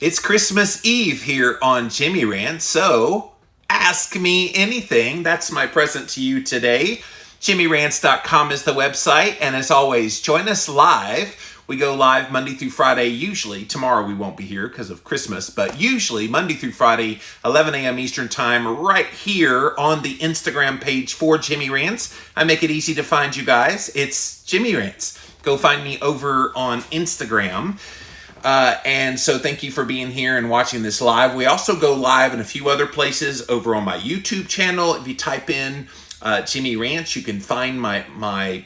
It's Christmas Eve here on Jimmy Rants, so ask me anything. That's my present to you today. JimmyRants.com is the website, and as always, join us live. We go live Monday through Friday, usually. Tomorrow we won't be here because of Christmas, but usually Monday through Friday, 11 a.m. Eastern Time, right here on the Instagram page for Jimmy Rants. I make it easy to find you guys. It's Jimmy Rants. Go find me over on Instagram. And so thank you for being here and watching this live. We also go live in a few other places over on my YouTube channel. If you type in Jimmy Rants, you can find my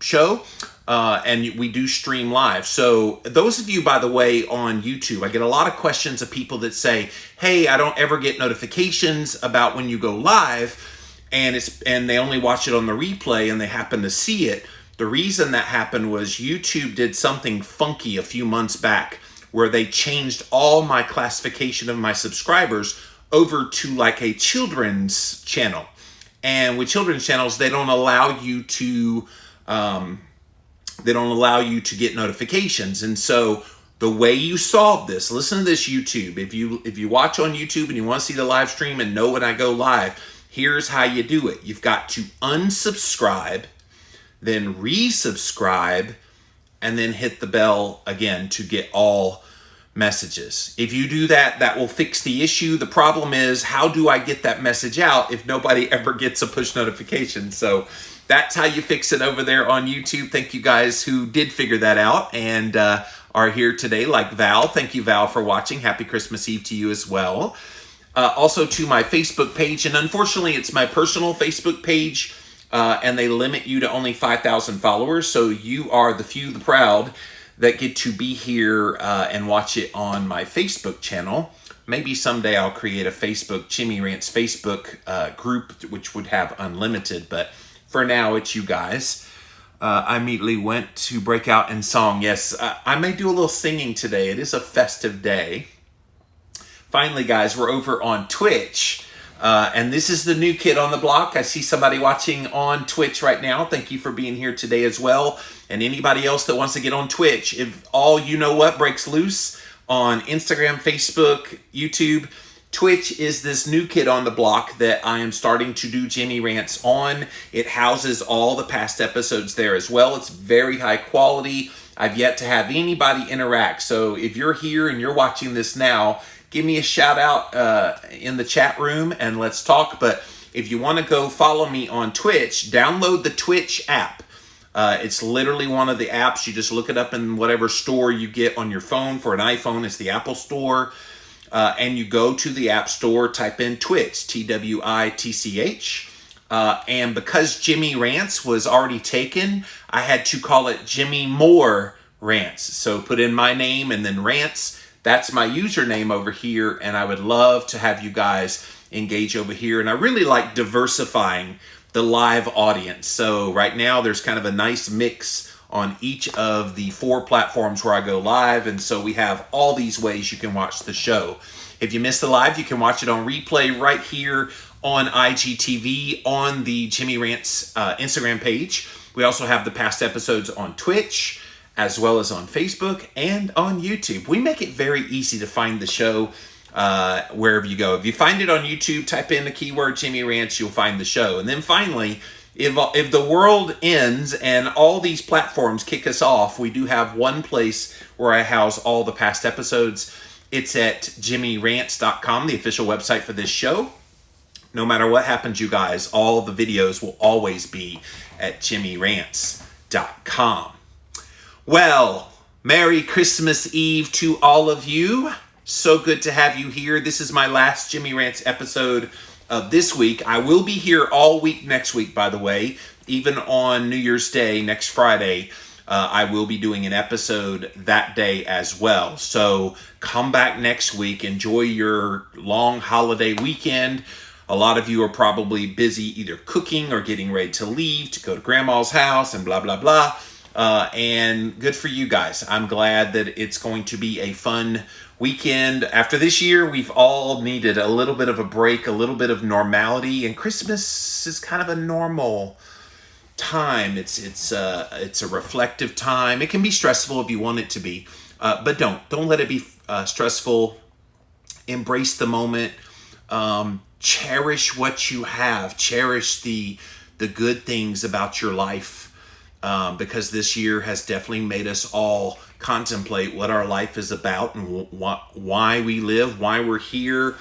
show. And we do stream live. So those of you, by the way, on YouTube, I get a lot of questions of people that say, hey, I don't ever get notifications about when you go live, and they only watch it on the replay and they happen to see it. The reason that happened was YouTube did something funky a few months back where they changed all my classification of my subscribers over to like a children's channel. And with children's channels, they don't allow you to get notifications. And so the way you solve this, listen to this, YouTube. If you watch on YouTube and you want to see the live stream and know when I go live, here's how you do it. You've got to unsubscribe, then resubscribe, and then hit the bell again to get all messages. If you do that, that will fix the issue. The problem is, how do I get that message out if nobody ever gets a push notification? So that's how you fix it over there on YouTube. Thank you guys who did figure that out and are here today, like Val. Thank you, Val, for watching. Happy Christmas Eve to you as well. Also to my Facebook page, and unfortunately it's my personal Facebook page, and they limit you to only 5,000 followers. So you are the few, the proud, that get to be here and watch it on my Facebook channel. Maybe someday I'll create a Facebook, Jimmy Rants Facebook group, which would have unlimited, but for now it's you guys. I immediately went to break out in song. Yes, I may do a little singing today. It is a festive day. Finally, guys, we're over on Twitch. And this is the new kid on the block. I see somebody watching on Twitch right now. Thank you for being here today as well. And anybody else that wants to get on Twitch, if all you know what breaks loose on Instagram, Facebook, YouTube, Twitch is this new kid on the block that I am starting to do Jimmy Rants on. It houses all the past episodes there as well. It's very high quality. I've yet to have anybody interact. So if you're here and you're watching this now, give me a shout out in the chat room and let's talk. But if you want to go follow me on Twitch, download the Twitch app. It's literally one of the apps. You just look it up in whatever store you get on your phone. For an iPhone, it's the Apple Store. And you go to the App Store, type in Twitch, Twitch. And because Jimmy Rants was already taken, I had to call it Jimmy More Rants. So put in my name and then Rants. That's my username over here, and I would love to have you guys engage over here. And I really like diversifying the live audience. So right now there's kind of a nice mix on each of the 4 platforms where I go live, and so we have all these ways you can watch the show. If you missed the live, you can watch it on replay right here on IGTV on the Jimmy Rants Instagram page. We also have the past episodes on Twitch, as well as on Facebook and on YouTube. We make it very easy to find the show wherever you go. If you find it on YouTube, type in the keyword Jimmy Rants, you'll find the show. And then finally, if the world ends and all these platforms kick us off, we do have one place where I house all the past episodes. It's at JimmyRants.com, the official website for this show. No matter what happens, you guys, all the videos will always be at JimmyRants.com. Well, Merry Christmas Eve to all of you. So good to have you here. This is my last Jimmy Rants episode of this week. I will be here all week next week, by the way. Even on New Year's Day, next Friday, I will be doing an episode that day as well. So come back next week. Enjoy your long holiday weekend. A lot of you are probably busy either cooking or getting ready to leave to go to grandma's house and blah, blah, blah. And good for you guys. I'm glad that it's going to be a fun weekend. After this year, we've all needed a little bit of a break, a little bit of normality, and Christmas is kind of a normal time. It's a reflective time. It can be stressful if you want it to be, but don't let it be stressful. Embrace the moment. Cherish what you have. Cherish the good things about your life, because this year has definitely made us all contemplate what our life is about and why we live, why we're here.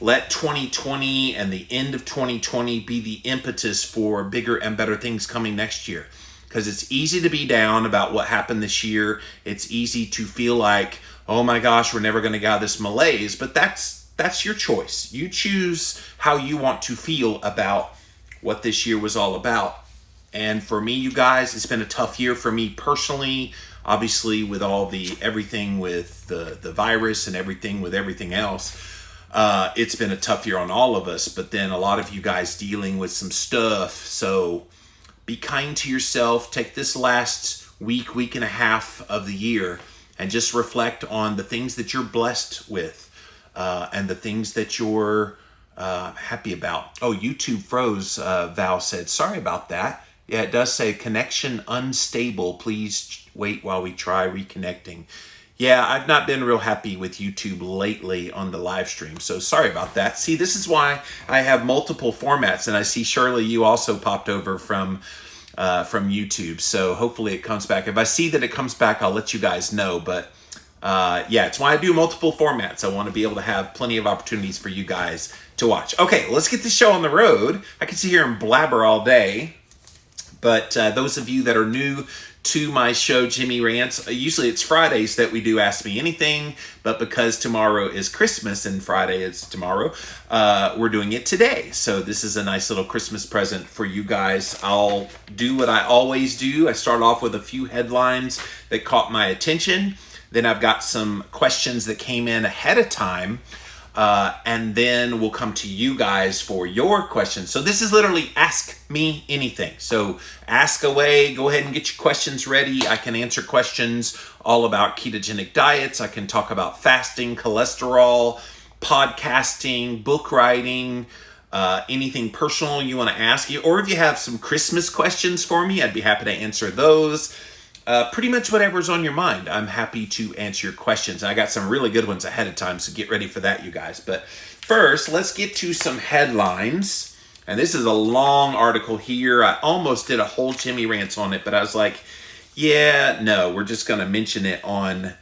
Let 2020 and the end of 2020 be the impetus for bigger and better things coming next year. Because it's easy to be down about what happened this year. It's easy to feel like, oh my gosh, we're never going to get out of this malaise. But that's your choice. You choose how you want to feel about what this year was all about. And for me, you guys, it's been a tough year for me personally. Obviously, with all the everything with the virus and everything with everything else, it's been a tough year on all of us. But then a lot of you guys dealing with some stuff. So be kind to yourself. Take this last week and a half of the year and just reflect on the things that you're blessed with, and the things that you're happy about. Oh, YouTube froze, Val said. Sorry about that. Yeah, it does say connection unstable. Please wait while we try reconnecting. Yeah, I've not been real happy with YouTube lately on the live stream, so sorry about that. See, this is why I have multiple formats, and I see Shirley, you also popped over from YouTube, so hopefully it comes back. If I see that it comes back, I'll let you guys know, but yeah, it's why I do multiple formats. I want to be able to have plenty of opportunities for you guys to watch. Okay, let's get the show on the road. I can sit here and blabber all day, but those of you that are new to my show, Jimmy Rants, usually it's Fridays that we do Ask Me Anything, but because tomorrow is Christmas and Friday is tomorrow, we're doing it today. So this is a nice little Christmas present for you guys. I'll do what I always do. I start off with a few headlines that caught my attention. Then I've got some questions that came in ahead of time. And then we'll come to you guys for your questions. So this is literally Ask Me Anything. So ask away, go ahead and get your questions ready. I can answer questions all about ketogenic diets. I can talk about fasting, cholesterol, podcasting, book writing, anything personal you want to ask you. Or if you have some Christmas questions for me, I'd be happy to answer those. Pretty much whatever's on your mind, I'm happy to answer your questions. I got some really good ones ahead of time, so get ready for that, you guys. But first, let's get to some headlines. And this is a long article here. I almost did a whole Jimmy Rants on it, but I was like, yeah, no, we're just going to mention it on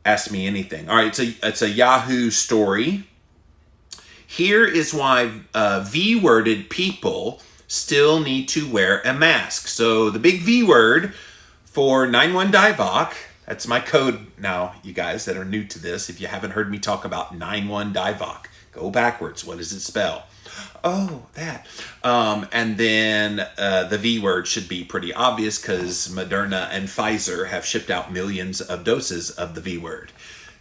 Ask Me Anything. All right, it's a Yahoo story. Here is why V-worded people still need to wear a mask. So the big V word for 91-divoc, that's my code now, you guys that are new to this. If you haven't heard me talk about 91-divoc, go backwards. What does it spell? Oh, that. And then the V word should be pretty obvious because Moderna and Pfizer have shipped out millions of doses of the V word.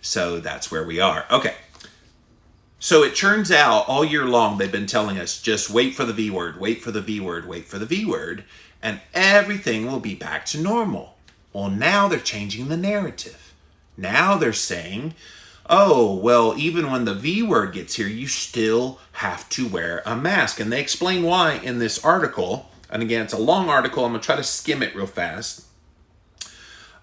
So that's where we are. Okay. So it turns out all year long they've been telling us, just wait for the V word, wait for the V word, wait for the V word, and everything will be back to normal. Well, now they're changing the narrative. Now they're saying, oh, well, even when the V word gets here, you still have to wear a mask. And they explain why in this article. And again, it's a long article. I'm going to try to skim it real fast.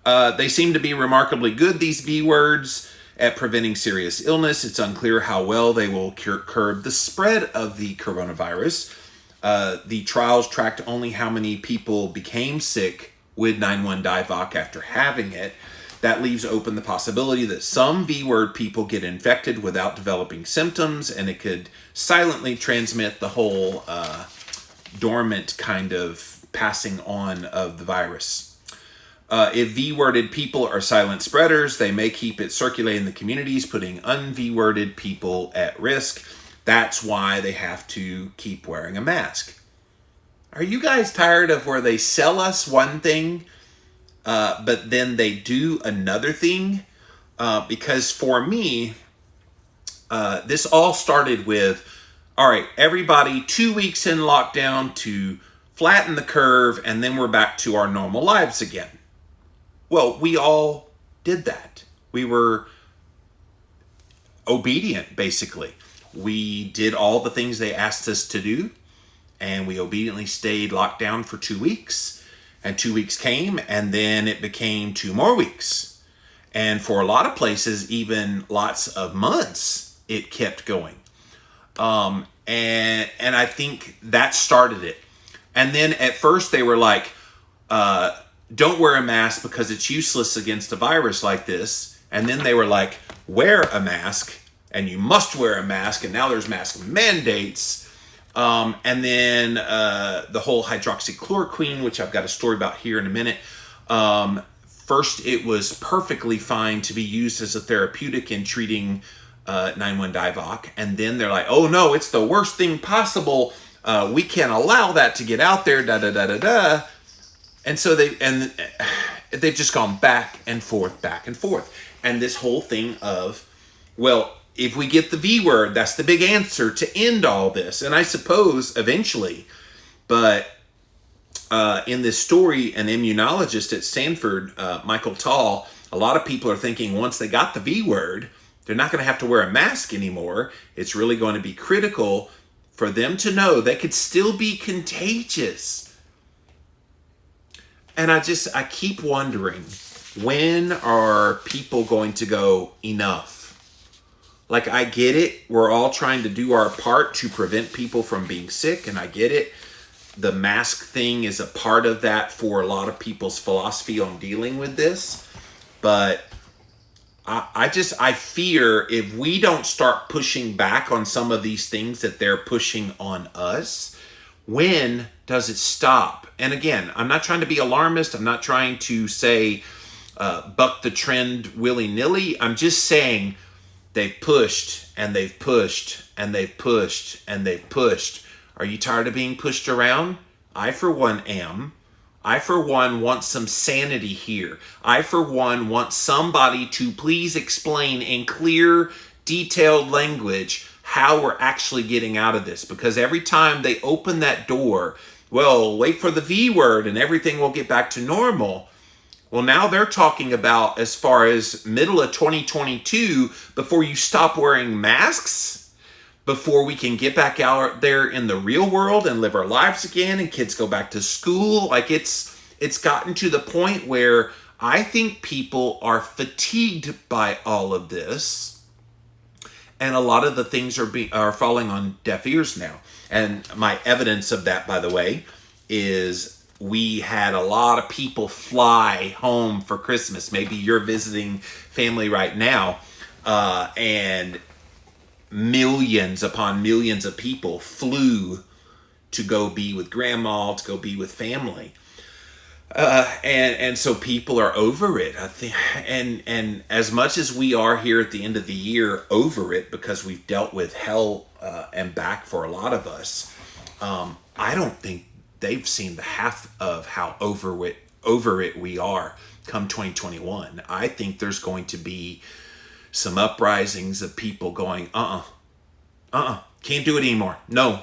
They seem to be remarkably good, these V words, at preventing serious illness. It's unclear how well they will curb the spread of the coronavirus. The trials tracked only how many people became sick with 91-divoc after having it. That leaves open the possibility that some V-word people get infected without developing symptoms, and it could silently transmit the whole dormant kind of passing on of the virus. If V-worded people are silent spreaders, they may keep it circulating in the communities, putting un-V-worded people at risk. That's why they have to keep wearing a mask. Are you guys tired of where they sell us one thing, but then they do another thing? Because for me, this all started with, all right, everybody 2 weeks in lockdown to flatten the curve, and then we're back to our normal lives again. Well, we all did that. We were obedient, basically. We did all the things they asked us to do, and we obediently stayed locked down for 2 weeks. And 2 weeks came, and then it became 2 more weeks. And for a lot of places, even lots of months, it kept going. And I think that started it. And then at first they were like, don't wear a mask because it's useless against a virus like this. And then they were like, wear a mask, and you must wear a mask. And now there's mask mandates. And then the whole hydroxychloroquine, which I've got a story about here in a minute. First, it was perfectly fine to be used as a therapeutic in treating 9-1-Divoc. And then they're like, oh no, it's the worst thing possible. We can't allow that to get out there, da-da-da-da-da. And so they've just gone back and forth, back and forth. And this whole thing of, well, if we get the V word, that's the big answer to end all this. And I suppose eventually, but in this story, an immunologist at Stanford, Michael Tall, a lot of people are thinking once they got the V word, they're not going to have to wear a mask anymore. It's really going to be critical for them to know they could still be contagious. And I keep wondering, when are people going to go, enough? Like, I get it. We're all trying to do our part to prevent people from being sick, and I get it. The mask thing is a part of that for a lot of people's philosophy on dealing with this. But I fear if we don't start pushing back on some of these things that they're pushing on us, when does it stop? And again, I'm not trying to be alarmist. I'm not trying to say buck the trend willy-nilly. I'm just saying they've pushed and they've pushed and they've pushed and they've pushed. Are you tired of being pushed around? I, for one, am. I, for one, want some sanity here. I, for one, want somebody to please explain in clear, detailed language how we're actually getting out of this. Because every time they open that door, well, wait for the V word and everything will get back to normal. Well, now they're talking about as far as middle of 2022, before you stop wearing masks, before we can get back out there in the real world and live our lives again and kids go back to school. Like, it's gotten to the point where I think people are fatigued by all of this. And a lot of the things are falling on deaf ears now. And my evidence of that, by the way, is we had a lot of people fly home for Christmas. Maybe you're visiting family right now, and millions upon millions of people flew to go be with grandma, to go be with family. And so people are over it, I think. And as much as we are here at the end of the year over it, because we've dealt with hell and back for a lot of us, I don't think they've seen the half of how over it we are come 2021. I think there's going to be some uprisings of people going, can't do it anymore. No,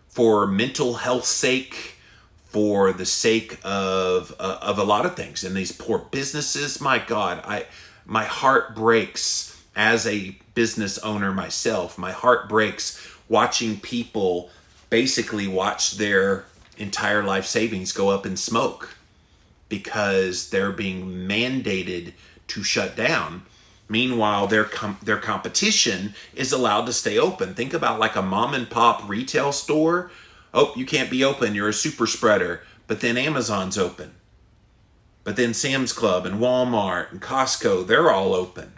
for mental health's sake, for the sake of a lot of things. And these poor businesses, my God, my heart breaks as a business owner myself. My heart breaks watching people basically watch their entire life savings go up in smoke because they're being mandated to shut down. Meanwhile, their competition is allowed to stay open. Think about like a mom and pop retail store. Oh, you can't be open. You're a super spreader. But then Amazon's open. But then Sam's Club and Walmart and Costco, they're all open.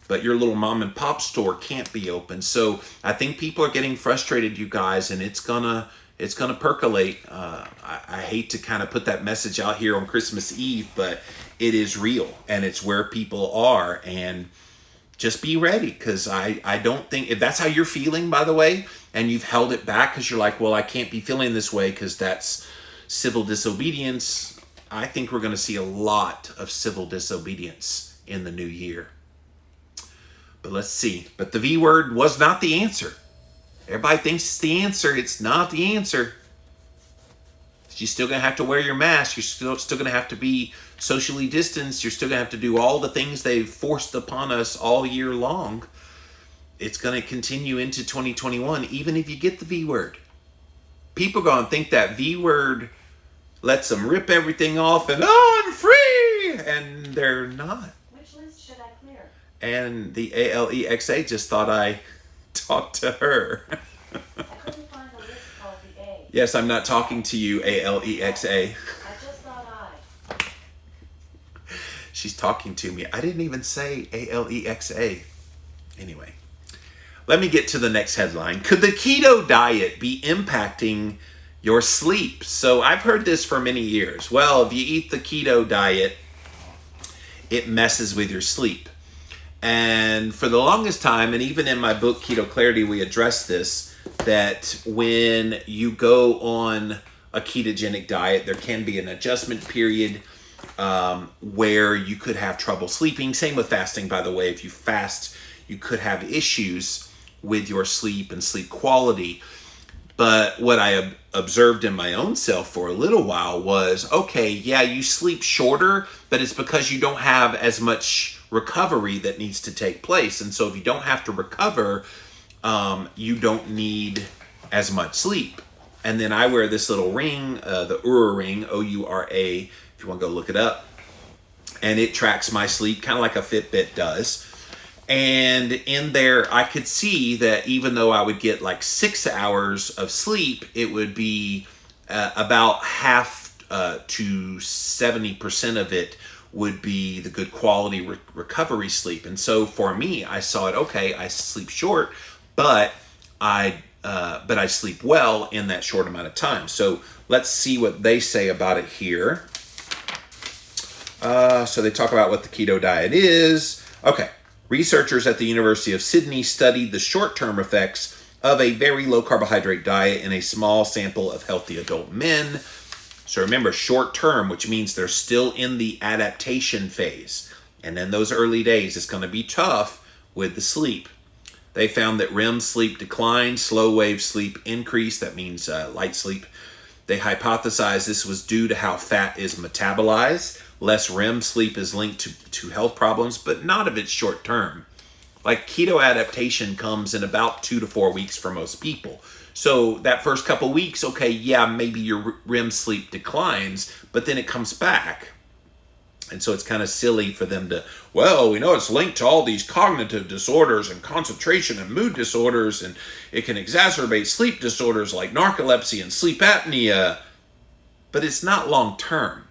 But your little mom and pop store can't be open. So I think people are getting frustrated, you guys, and it's gonna percolate. I hate to kind of put that message out here on Christmas Eve, but it is real and it's where people are. And just be ready, because I don't think, if that's how you're feeling, by the way, and you've held it back because you're like, well, I can't be feeling this way because that's civil disobedience. I think we're going to see a lot of civil disobedience in the new year. But let's see. But the V word was not the answer. Everybody thinks it's the answer. It's not the answer. You're still going to have to wear your mask. You're still going to have to be socially distanced. You're still going to have to do all the things they've forced upon us all year long. It's going to continue into 2021, even if you get the V word. People are going to think that V word lets them rip everything off and, oh, I'm free. And they're not. And the ALEXA just thought I talked to her. I couldn't find a list called the A. Yes, I'm not talking to you, ALEXA. I just thought I. She's talking to me. I didn't even say ALEXA. Anyway, let me get to the next headline. Could the keto diet be impacting your sleep? So I've heard this for many years. Well, if you eat the keto diet, it messes with your sleep. And for the longest time, and even in my book, Keto Clarity, we address this, that when you go on a ketogenic diet, there can be an adjustment period where you could have trouble sleeping. Same with fasting, by the way. If you fast, you could have issues with your sleep and sleep quality. But what I observed in my own self for a little while was, okay, yeah, you sleep shorter, but it's because you don't have as much recovery that needs to take place. And so if you don't have to recover, you don't need as much sleep. And then I wear this little ring, the Oura ring, O-U-R-A, if you want to go look it up. And it tracks my sleep, kind of like a Fitbit does. And in there, I could see that even though I would get like 6 hours of sleep, it would be about half to 70% of it would be the good quality recovery sleep. And so for me, I saw it, okay, I sleep short, but I sleep well in that short amount of time. So let's see what they say about it here. So they talk about what the keto diet is. Okay. Researchers at the University of Sydney studied the short-term effects of a very low-carbohydrate diet in a small sample of healthy adult men. So remember, short-term, which means they're still in the adaptation phase. And in those early days, it's going to be tough with the sleep. They found that REM sleep declined, slow-wave sleep increased. That means light sleep. They hypothesized this was due to how fat is metabolized. Less REM sleep is linked to health problems, but not if it's short term. Like keto adaptation comes in about 2 to 4 weeks for most people. So that first couple weeks, okay, yeah, maybe your REM sleep declines, but then it comes back. And so it's kind of silly for them to, well, we know it's linked to all these cognitive disorders and concentration and mood disorders, and it can exacerbate sleep disorders like narcolepsy and sleep apnea, but it's not long term.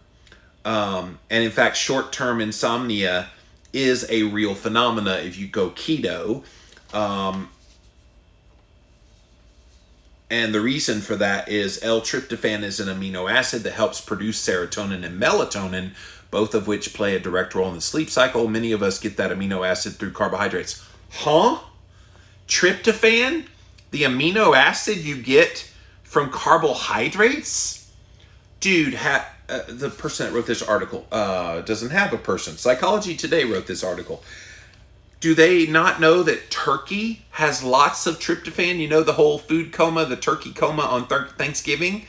And in fact, short-term insomnia is a real phenomena if you go keto. And the reason for that is L-tryptophan is an amino acid that helps produce serotonin and melatonin, both of which play a direct role in the sleep cycle. Many of us get that amino acid through carbohydrates. Huh? Tryptophan? The amino acid you get from carbohydrates? Dude, the person that wrote this article doesn't have a person. Psychology Today wrote this article. Do they not know that turkey has lots of tryptophan? You know, the whole food coma, the turkey coma on Thanksgiving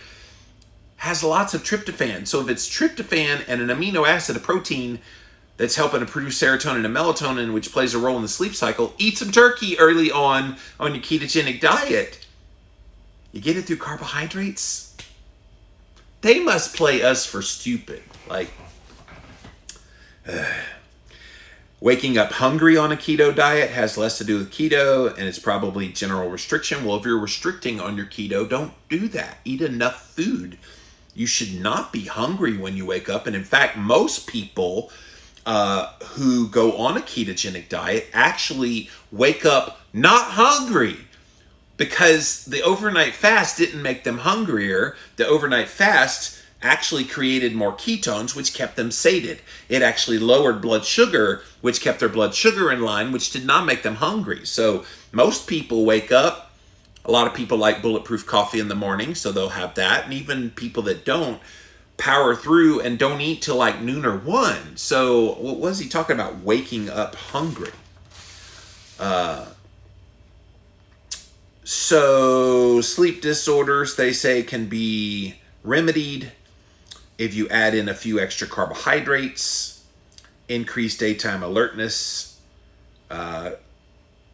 has lots of tryptophan. So if it's tryptophan and an amino acid, a protein that's helping to produce serotonin and melatonin, which plays a role in the sleep cycle, eat some turkey early on your ketogenic diet. You get it through carbohydrates? They must play us for stupid. Waking up hungry on a keto diet has less to do with keto, and it's probably general restriction. Well, if you're restricting on your keto, don't do that. Eat enough food. You should not be hungry when you wake up. And in fact, most people who go on a ketogenic diet actually wake up not hungry, because the overnight fast didn't make them hungrier. The overnight fast actually created more ketones, which kept them sated. It actually lowered blood sugar, which kept their blood sugar in line, which did not make them hungry. So most people wake up. A lot of people like bulletproof coffee in the morning, so they'll have that. And even people that don't power through and don't eat till like noon or 1. So what was he talking about? Waking up hungry. So sleep disorders, they say, can be remedied if you add in a few extra carbohydrates, increase daytime alertness. A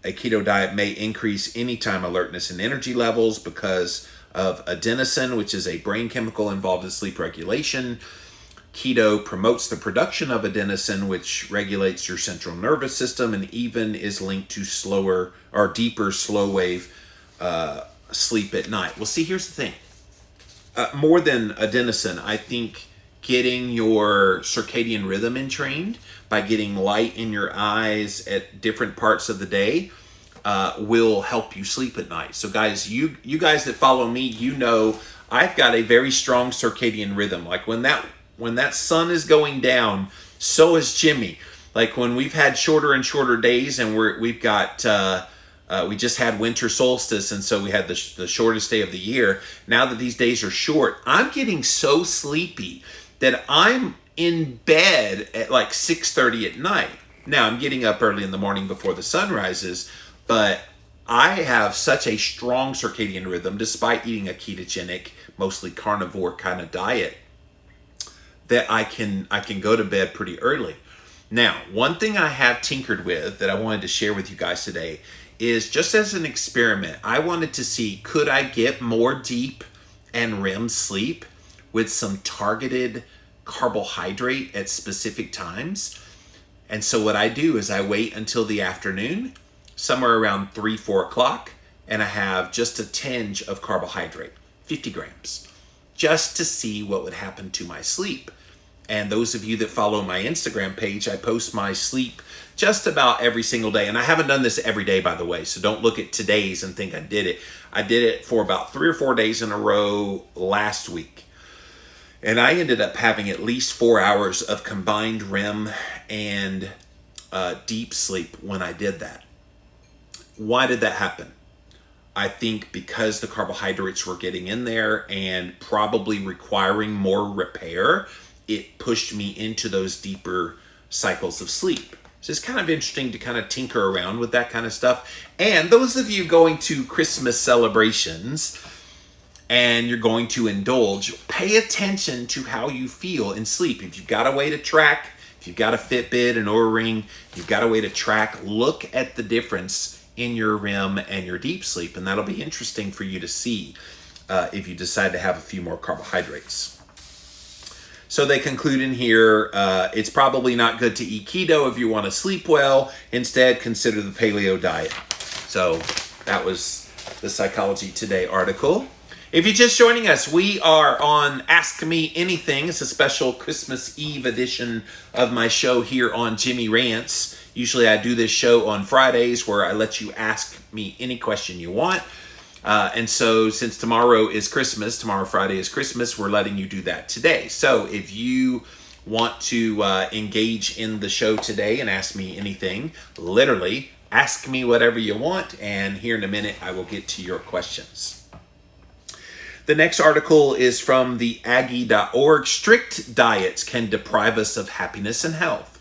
keto diet may increase anytime alertness and energy levels because of adenosine, which is a brain chemical involved in sleep regulation. Keto promotes the production of adenosine, which regulates your central nervous system and even is linked to slower or deeper slow wave sleep at night. Well, see, here's the thing. More than adenosine, I think getting your circadian rhythm entrained by getting light in your eyes at different parts of the day will help you sleep at night. So guys, you guys that follow me, you know I've got a very strong circadian rhythm. Like when that sun is going down, so is Jimmy. Like when we've had shorter and shorter days, and we've got we just had winter solstice, and so we had the shortest day of the year. Now that these days are short, I'm getting so sleepy that I'm in bed at like 6:30 at night. Now I'm getting up early in the morning before the sun rises, but I have such a strong circadian rhythm despite eating a ketogenic, mostly carnivore kind of diet, that I can go to bed pretty early. Now, one thing I have tinkered with that I wanted to share with you guys today is just as an experiment, I wanted to see, could I get more deep and REM sleep with some targeted carbohydrate at specific times? And so what I do is I wait until the afternoon, somewhere around 3-4 o'clock, and I have just a tinge of carbohydrate, 50 grams, just to see what would happen to my sleep. And those of you that follow my Instagram page, I post my sleep just about every single day. And I haven't done this every day, by the way, so don't look at today's and think I did it. I did it for about 3 or 4 days in a row last week. And I ended up having at least 4 hours of combined REM and deep sleep when I did that. Why did that happen? I think because the carbohydrates were getting in there and probably requiring more repair, it pushed me into those deeper cycles of sleep. So it's kind of interesting to kind of tinker around with that kind of stuff. And those of you going to Christmas celebrations and you're going to indulge, pay attention to how you feel in sleep. If you've got a way to track, if you've got a Fitbit, an Oura Ring, you've got a way to track, look at the difference in your REM and your deep sleep. And that'll be interesting for you to see if you decide to have a few more carbohydrates. So they conclude in here, it's probably not good to eat keto if you want to sleep well. Instead, consider the paleo diet. So that was the Psychology Today article. If you're just joining us, we are on Ask Me Anything. It's a special Christmas Eve edition of my show here on Jimmy Rants. Usually I do this show on Fridays where I let you ask me any question you want. And so since tomorrow is Christmas, tomorrow Friday is Christmas, we're letting you do that today. So if you want to engage in the show today and ask me anything, literally ask me whatever you want. And here in a minute, I will get to your questions. The next article is from the Aggie.org. Strict diets can deprive us of happiness and health.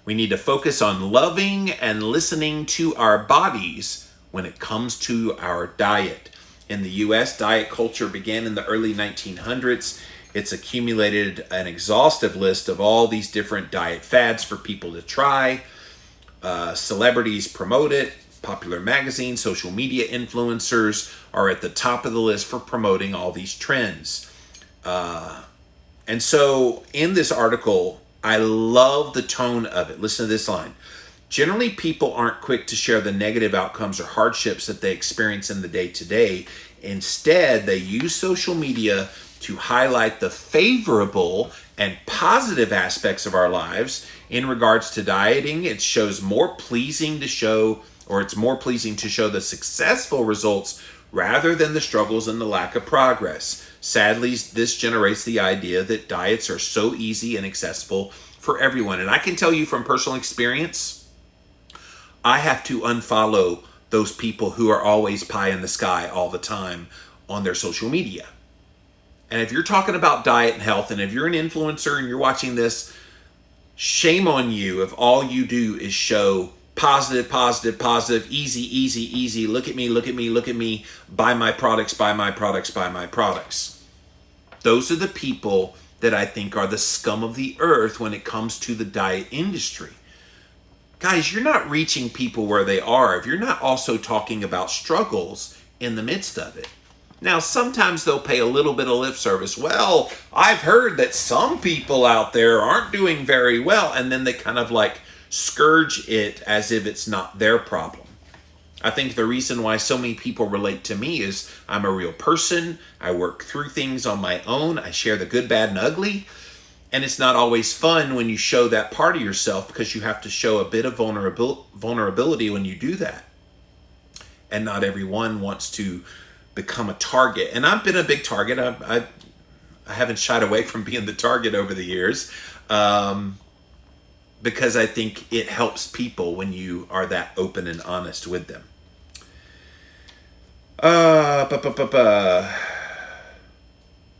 We need to focus on loving and listening to our bodies when it comes to our diet. In the US, diet culture began in the early 1900s. It's accumulated an exhaustive list of all these different diet fads for people to try. Celebrities promote it. Popular magazines, social media influencers are at the top of the list for promoting all these trends. And so in this article, I love the tone of it. Listen to this line. Generally, people aren't quick to share the negative outcomes or hardships that they experience in the day-to-day. Instead, they use social media to highlight the favorable and positive aspects of our lives. In regards to dieting, it shows more pleasing to show, or it's more pleasing to show the successful results rather than the struggles and the lack of progress. Sadly, this generates the idea that diets are so easy and accessible for everyone. And I can tell you from personal experience, I have to unfollow those people who are always pie in the sky all the time on their social media. And if you're talking about diet and health, and if you're an influencer and you're watching this, shame on you if all you do is show positive, positive, positive, easy, easy, easy, look at me, look at me, look at me, buy my products, buy my products, buy my products. Those are the people that I think are the scum of the earth when it comes to the diet industry. Guys, you're not reaching people where they are if you're not also talking about struggles in the midst of it. Now, sometimes they'll pay a little bit of lip service. Well, I've heard that some people out there aren't doing very well, and then they kind of like scourge it as if it's not their problem. I think the reason why so many people relate to me is I'm a real person. I work through things on my own. I share the good, bad, and ugly. And it's not always fun when you show that part of yourself, because you have to show a bit of vulnerability when you do that. And not everyone wants to become a target. And I've been a big target. I haven't shied away from being the target over the years, because I think it helps people when you are that open and honest with them.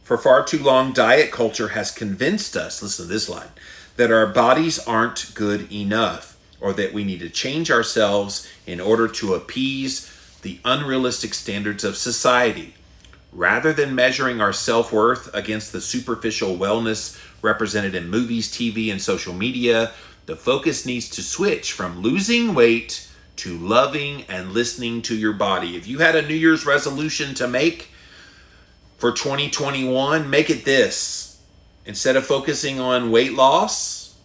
For far too long, diet culture has convinced us, listen to this line, that our bodies aren't good enough, or that we need to change ourselves in order to appease the unrealistic standards of society. Rather than measuring our self-worth against the superficial wellness represented in movies, TV, and social media, the focus needs to switch from losing weight to loving and listening to your body. If you had a New Year's resolution to make for 2021, make it this. Instead of focusing on weight loss,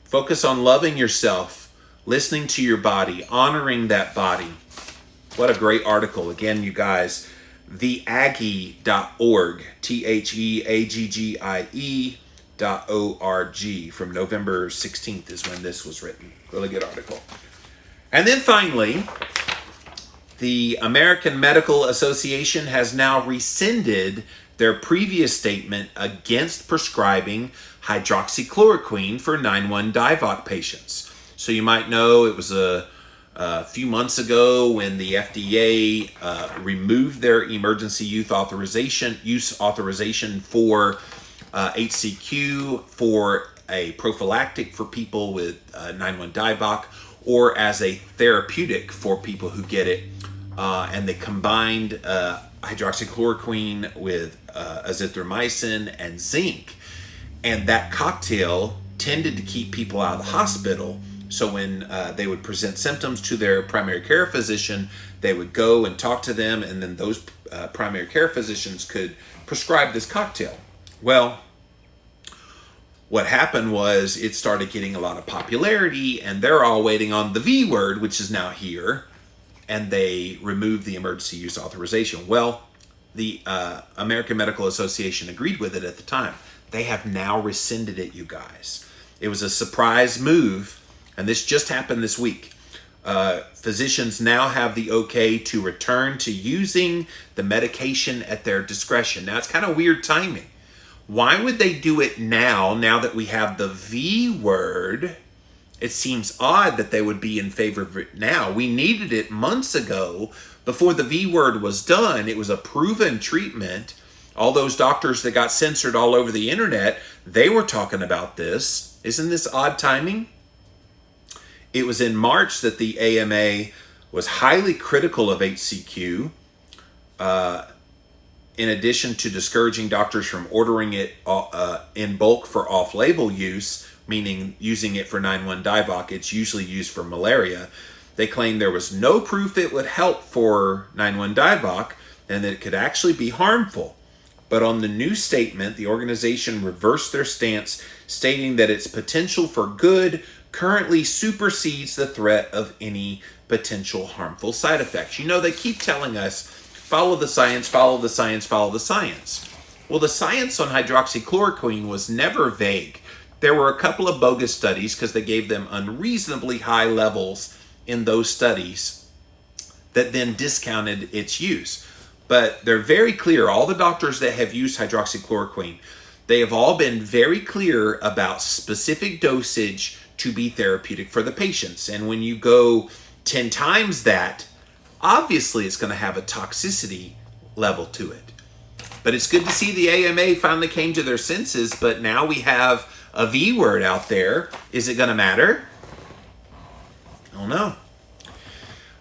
focus on loving yourself, listening to your body, honoring that body. What a great article. Again, you guys, theaggie.org, theaggie.org, from November 16th is when this was written. Really good article. And then finally, the American Medical Association has now rescinded their previous statement against prescribing hydroxychloroquine for 9-1-DIVOC patients. So you might know it was a few months ago when the FDA removed their emergency use authorization for HCQ for a prophylactic for people with 9-1-DIVOC, or as a therapeutic for people who get it. And they combined hydroxychloroquine with azithromycin and zinc. And that cocktail tended to keep people out of the hospital. So when they would present symptoms to their primary care physician, they would go and talk to them, and then those primary care physicians could prescribe this cocktail. Well, what happened was it started getting a lot of popularity, and they're all waiting on the V word, which is now here, and they removed the emergency use authorization. Well, the American Medical Association agreed with it at the time. They have now rescinded it, you guys. It was a surprise move, and this just happened this week. Physicians now have the okay to return to using the medication at their discretion. Now, it's kind of weird timing. Why would they do it now that we have the V word? It seems odd that they would be in favor of it now. We needed it months ago before the V word was done. It was a proven treatment. All those doctors that got censored all over the internet, they were talking about this. Isn't this odd timing? It was in March that the AMA was highly critical of HCQ, in addition to discouraging doctors from ordering it in bulk for off-label use, meaning using it for 9-1-DIVOC. It's usually used for malaria. They claimed there was no proof it would help for 9-1-DIVOC and that it could actually be harmful. But on the new statement, the organization reversed their stance, stating that its potential for good currently supersedes the threat of any potential harmful side effects. You know, they keep telling us, follow the science, follow the science, follow the science. Well, the science on hydroxychloroquine was never vague. There were a couple of bogus studies because they gave them unreasonably high levels in those studies that then discounted its use. But they're very clear. All the doctors that have used hydroxychloroquine, they have all been very clear about specific dosage to be therapeutic for the patients. And when you go 10 times that, obviously it's going to have a toxicity level to it. But it's good to see the AMA finally came to their senses, but now we have a V word out there. Is it going to matter? I don't know.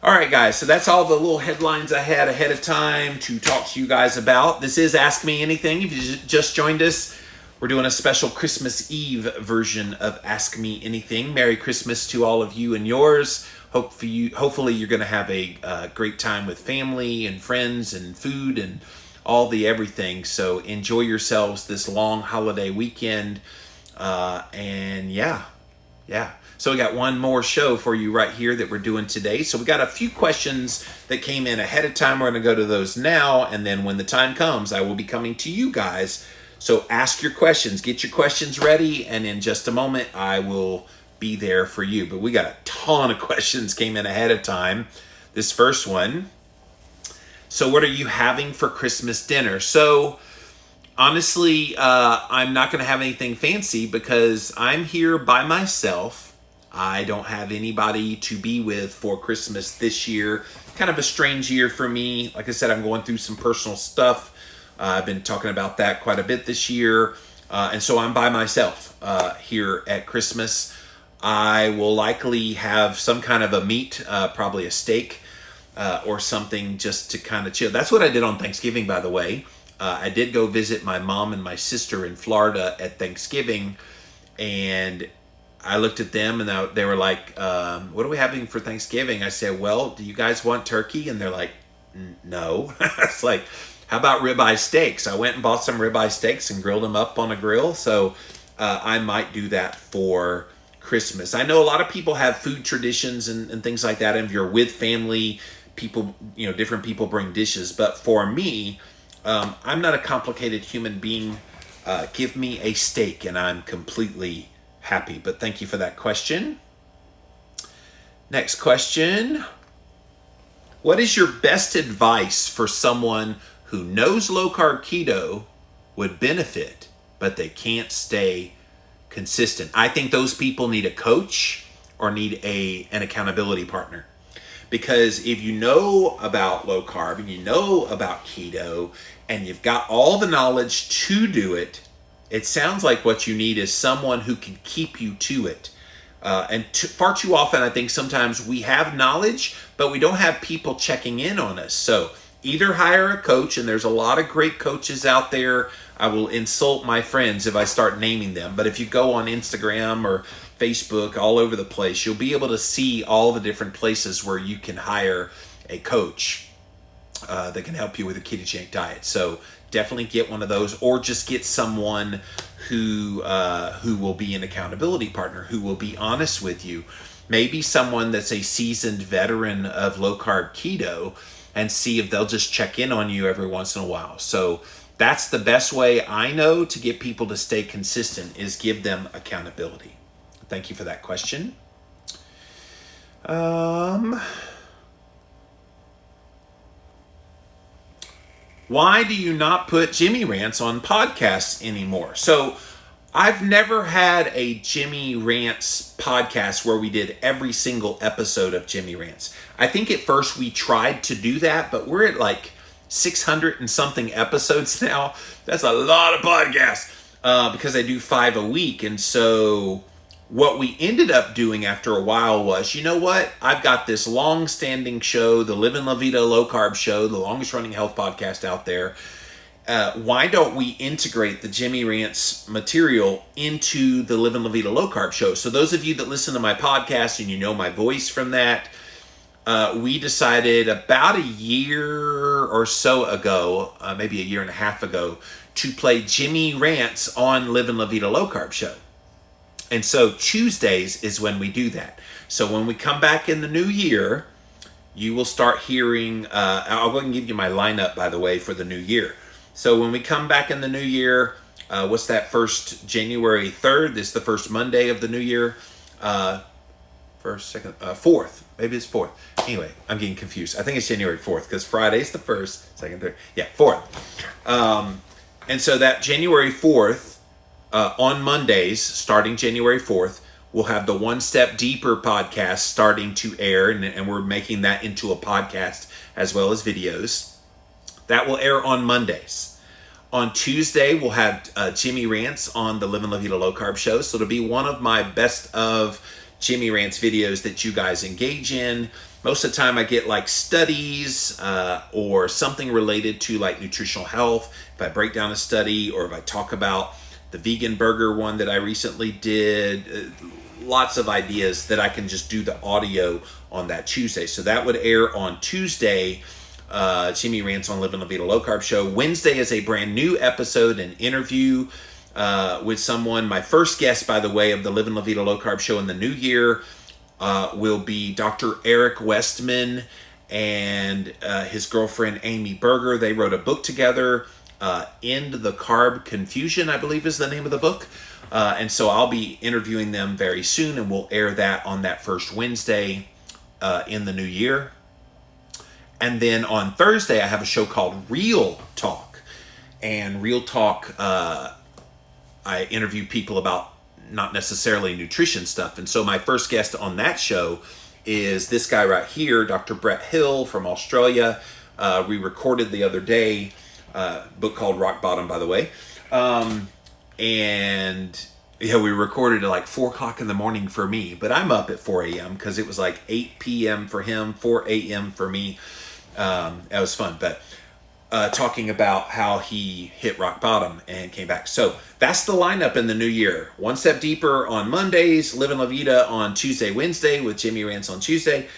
All right, guys, so that's all the little headlines I had ahead of time to talk to you guys about. This is Ask Me Anything. If you just joined us, we're doing a special Christmas Eve version of Ask Me Anything. Merry Christmas to all of you and yours. Hopefully you're going to have a great time with family and friends and food and all the everything. So enjoy yourselves this long holiday weekend. And yeah. So we got one more show for you right here that we're doing today. So we got a few questions that came in ahead of time. We're going to go to those now. And then when the time comes, I will be coming to you guys. So ask your questions, get your questions ready. And in just a moment, I will be there for you. But we got a ton of questions came in ahead of time. This first one. So what are you having for Christmas dinner? So honestly, I'm not going to have anything fancy because I'm here by myself. I don't have anybody to be with for Christmas this year. Kind of a strange year for me. Like I said, I'm going through some personal stuff. I've been talking about that quite a bit this year. And so I'm by myself here at Christmas. I will likely have some kind of a meat, probably a steak or something just to kind of chill. That's what I did on Thanksgiving, by the way. I did go visit my mom and my sister in Florida at Thanksgiving, and I looked at them and they were like, what are we having for Thanksgiving? I said, well, do you guys want turkey? And they're like, no. It's like, how about ribeye steaks? I went and bought some ribeye steaks and grilled them up on a grill. So I might do that for Christmas. I know a lot of people have food traditions and things like that. And if you're with family, people, different people bring dishes. But for me, I'm not a complicated human being. Give me a steak and I'm completely happy. But thank you for that question. Next question. What is your best advice for someone who knows low-carb keto would benefit, but they can't stay consistent? I think those people need a coach or need an accountability partner. Because if you know about low carb and you know about keto and you've got all the knowledge to do it, it sounds like what you need is someone who can keep you to it. Far too often, I think sometimes we have knowledge, but we don't have people checking in on us. So either hire a coach, and there's a lot of great coaches out there. I will insult my friends if I start naming them. But if you go on Instagram or Facebook, all over the place, you'll be able to see all the different places where you can hire a coach that can help you with a ketogenic diet. So definitely get one of those, or just get someone who will be an accountability partner, who will be honest with you. Maybe someone that's a seasoned veteran of low-carb keto, and see if they'll just check in on you every once in a while. So that's the best way I know to get people to stay consistent, is give them accountability. Thank you for that question. Why do you not put Jimmy Rants on podcasts anymore? So I've never had a Jimmy Rants podcast where we did every single episode of Jimmy Rants. I think at first we tried to do that, but we're at like 600 and something episodes now. That's a lot of podcasts because I do 5 a week. And so what we ended up doing after a while was, you know what? I've got this long-standing show, the Livin' La Vida Low Carb Show, the longest-running health podcast out there. Why don't we integrate the Jimmy Rants material into the Livin' La Vida Low Carb Show? So those of you that listen to my podcast and you know my voice from that, we decided about a year or so ago, maybe a year and a half ago, to play Jimmy Rants on Livin' La Vida Low Carb Show. And so Tuesdays is when we do that. So when we come back in the new year, you will start hearing, I'll go ahead and give you my lineup, by the way, for the new year. So when we come back in the new year, what's that, first January 3rd? This is the first Monday of the new year. First, second, 4th. Maybe it's 4th. Anyway, I'm getting confused. I think it's January 4th because Friday's the 1st, 2nd, 3rd. Yeah, 4th. And so that January 4th, on Mondays, starting January 4th, we'll have the One Step Deeper podcast starting to air, and we're making that into a podcast as well as videos. That will air on Mondays. On Tuesday, we'll have Jimmy Rants on the Livin' La Vida Low Carb Show. So it'll be one of my best of Jimmy Rants videos that you guys engage in. Most of the time I get like studies or something related to like nutritional health. If I break down a study, or if I talk about the vegan burger one that I recently did, lots of ideas that I can just do the audio on that Tuesday. So that would air on Tuesday. Jimmy Rants on Living La Vida Low Carb Show. Wednesday is a brand new episode, an interview with someone. My first guest, by the way, of the Living La Vida Low Carb Show in the new year will be Dr. Eric Westman and his girlfriend Amy Berger. They wrote a book together, End the Carb Confusion, I believe is the name of the book. And so I'll be interviewing them very soon, and we'll air that on that first Wednesday in the new year. And then on Thursday, I have a show called Real Talk. And Real Talk, I interview people about not necessarily nutrition stuff. And so my first guest on that show is this guy right here, Dr. Brett Hill from Australia. We recorded the other day, book called Rock Bottom, by the way. And yeah, we recorded at like 4 o'clock in the morning for me, but I'm up at 4 a.m. because it was like 8 p.m. for him, 4 a.m. for me. That was fun, but talking about how he hit rock bottom and came back. So that's the lineup in the new year. One Step Deeper on Mondays, Living La Vida on Tuesday, Wednesday with Jimmy Rants on Tuesday,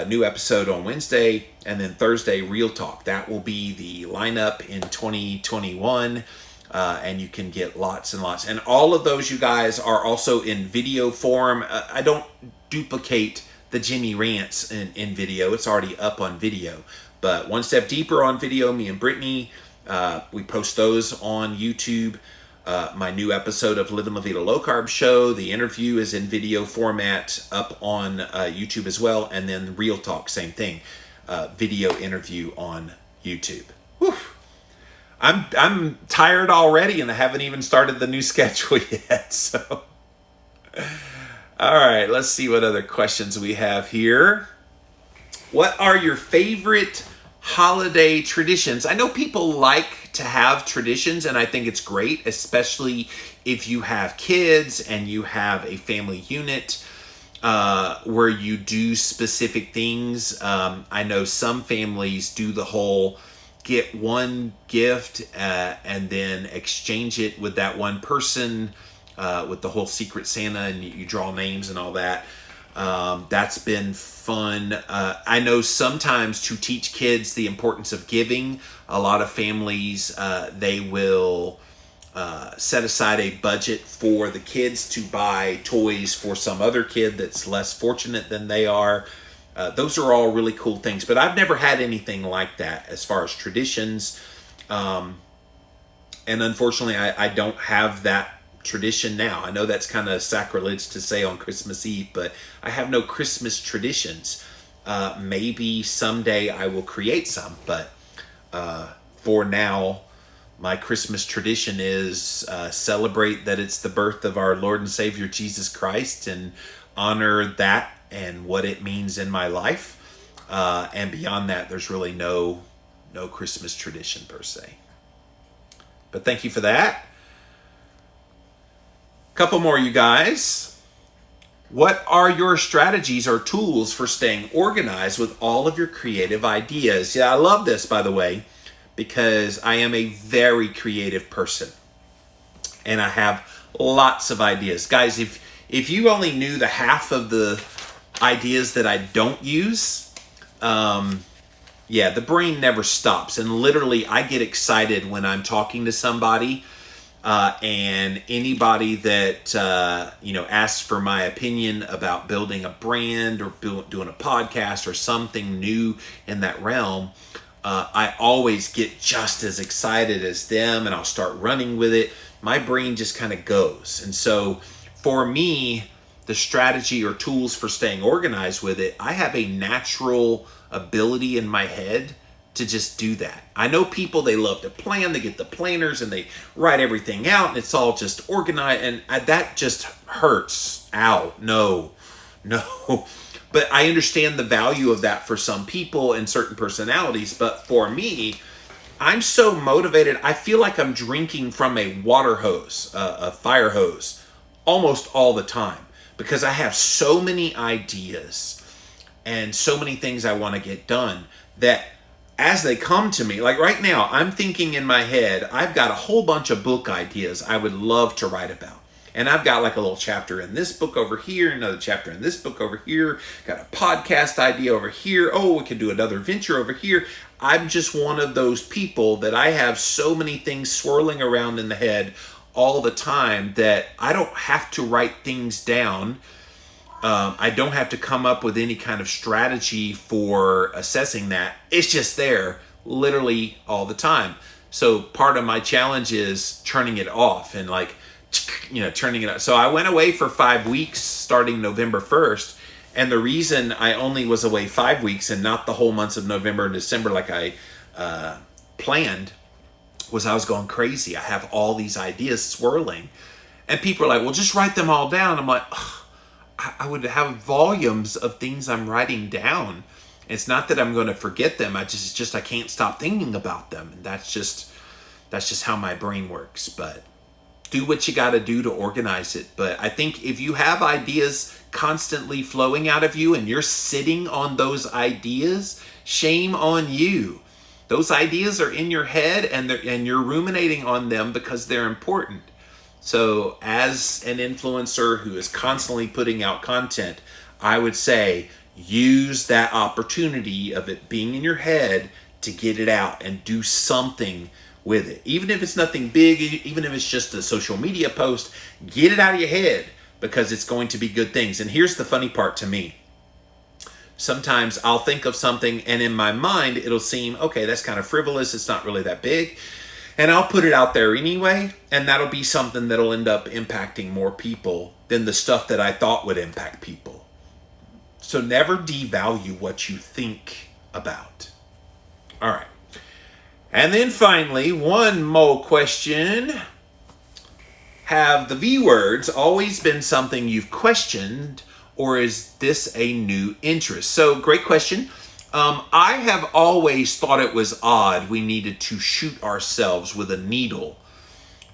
new episode on Wednesday, and then Thursday, Real Talk. That will be the lineup in 2021. And you can get lots and lots. And all of those, you guys, are also in video form. I don't duplicate the Jimmy Rants in video. It's already up on video. But One Step Deeper on video, me and Brittany, we post those on YouTube. My new episode of Living La Vida Low Carb Show, the interview is in video format up on YouTube as well. And then Real Talk, same thing, video interview on YouTube. Whew. I'm tired already, and I haven't even started the new schedule yet. So, all right, let's see what other questions we have here. What are your favorite holiday traditions? I know people like to have traditions, and I think it's great, especially if you have kids and you have a family unit where you do specific things. I know some families do the whole get one gift and then exchange it with that one person with the whole Secret Santa, and you draw names and all that. That's been fun. I know sometimes to teach kids the importance of giving, a lot of families, they will set aside a budget for the kids to buy toys for some other kid that's less fortunate than they are. Those are all really cool things, but I've never had anything like that as far as traditions. And unfortunately, I don't have that tradition now. I know that's kind of sacrilege to say on Christmas Eve, but I have no Christmas traditions. Maybe someday I will create some, but for now, my Christmas tradition is celebrate that it's the birth of our Lord and Savior Jesus Christ and honor that and what it means in my life. And beyond that, there's really no Christmas tradition per se. But thank you for that. Couple more, you guys. What are your strategies or tools for staying organized with all of your creative ideas? Yeah, I love this, by the way, because I am a very creative person and I have lots of ideas. Guys, if you only knew the half of the ideas that I don't use, the brain never stops. And literally, I get excited when I'm talking to somebody and anybody that asks for my opinion about building a brand or doing a podcast or something new in that realm. I always get just as excited as them, and I'll start running with it. My brain just kind of goes. And so for me, the strategy or tools for staying organized with it, I have a natural ability in my head to just do that. I know people, they love to plan, they get the planners and they write everything out and it's all just organized, and that just hurts. Ow, no. But I understand the value of that for some people and certain personalities, but for me, I'm so motivated. I feel like I'm drinking from a water hose, a fire hose, almost all the time, because I have so many ideas and so many things I want to get done that as they come to me, like right now, I'm thinking in my head, I've got a whole bunch of book ideas I would love to write about. And I've got like a little chapter in this book over here, another chapter in this book over here, got a podcast idea over here. Oh, we can do another venture over here. I'm just one of those people that I have so many things swirling around in the head all the time that I don't have to write things down. I don't have to come up with any kind of strategy for assessing that. It's just there literally all the time. So part of my challenge is turning it off and like, turning it up. So I went away for 5 weeks starting November 1st. And the reason I only was away 5 weeks and not the whole months of November and December like I planned was I was going crazy. I have all these ideas swirling. And people are like, well, just write them all down. I'm like, I would have volumes of things I'm writing down. It's not that I'm going to forget them. I can't stop thinking about them. And that's just how my brain works. But do what you got to do to organize it. But I think if you have ideas constantly flowing out of you and you're sitting on those ideas, shame on you. Those ideas are in your head and you're ruminating on them because they're important. So as an influencer who is constantly putting out content, I would say use that opportunity of it being in your head to get it out and do something with it. Even if it's nothing big, even if it's just a social media post, get it out of your head because it's going to be good things. And here's the funny part to me. Sometimes I'll think of something and in my mind, it'll seem, okay, that's kind of frivolous. It's not really that big. And I'll put it out there anyway, and that'll be something that'll end up impacting more people than the stuff that I thought would impact people. So never devalue what you think about. All right. And then finally, one more question. Have the V words always been something you've questioned, or is this a new interest? So great question. I have always thought it was odd we needed to shoot ourselves with a needle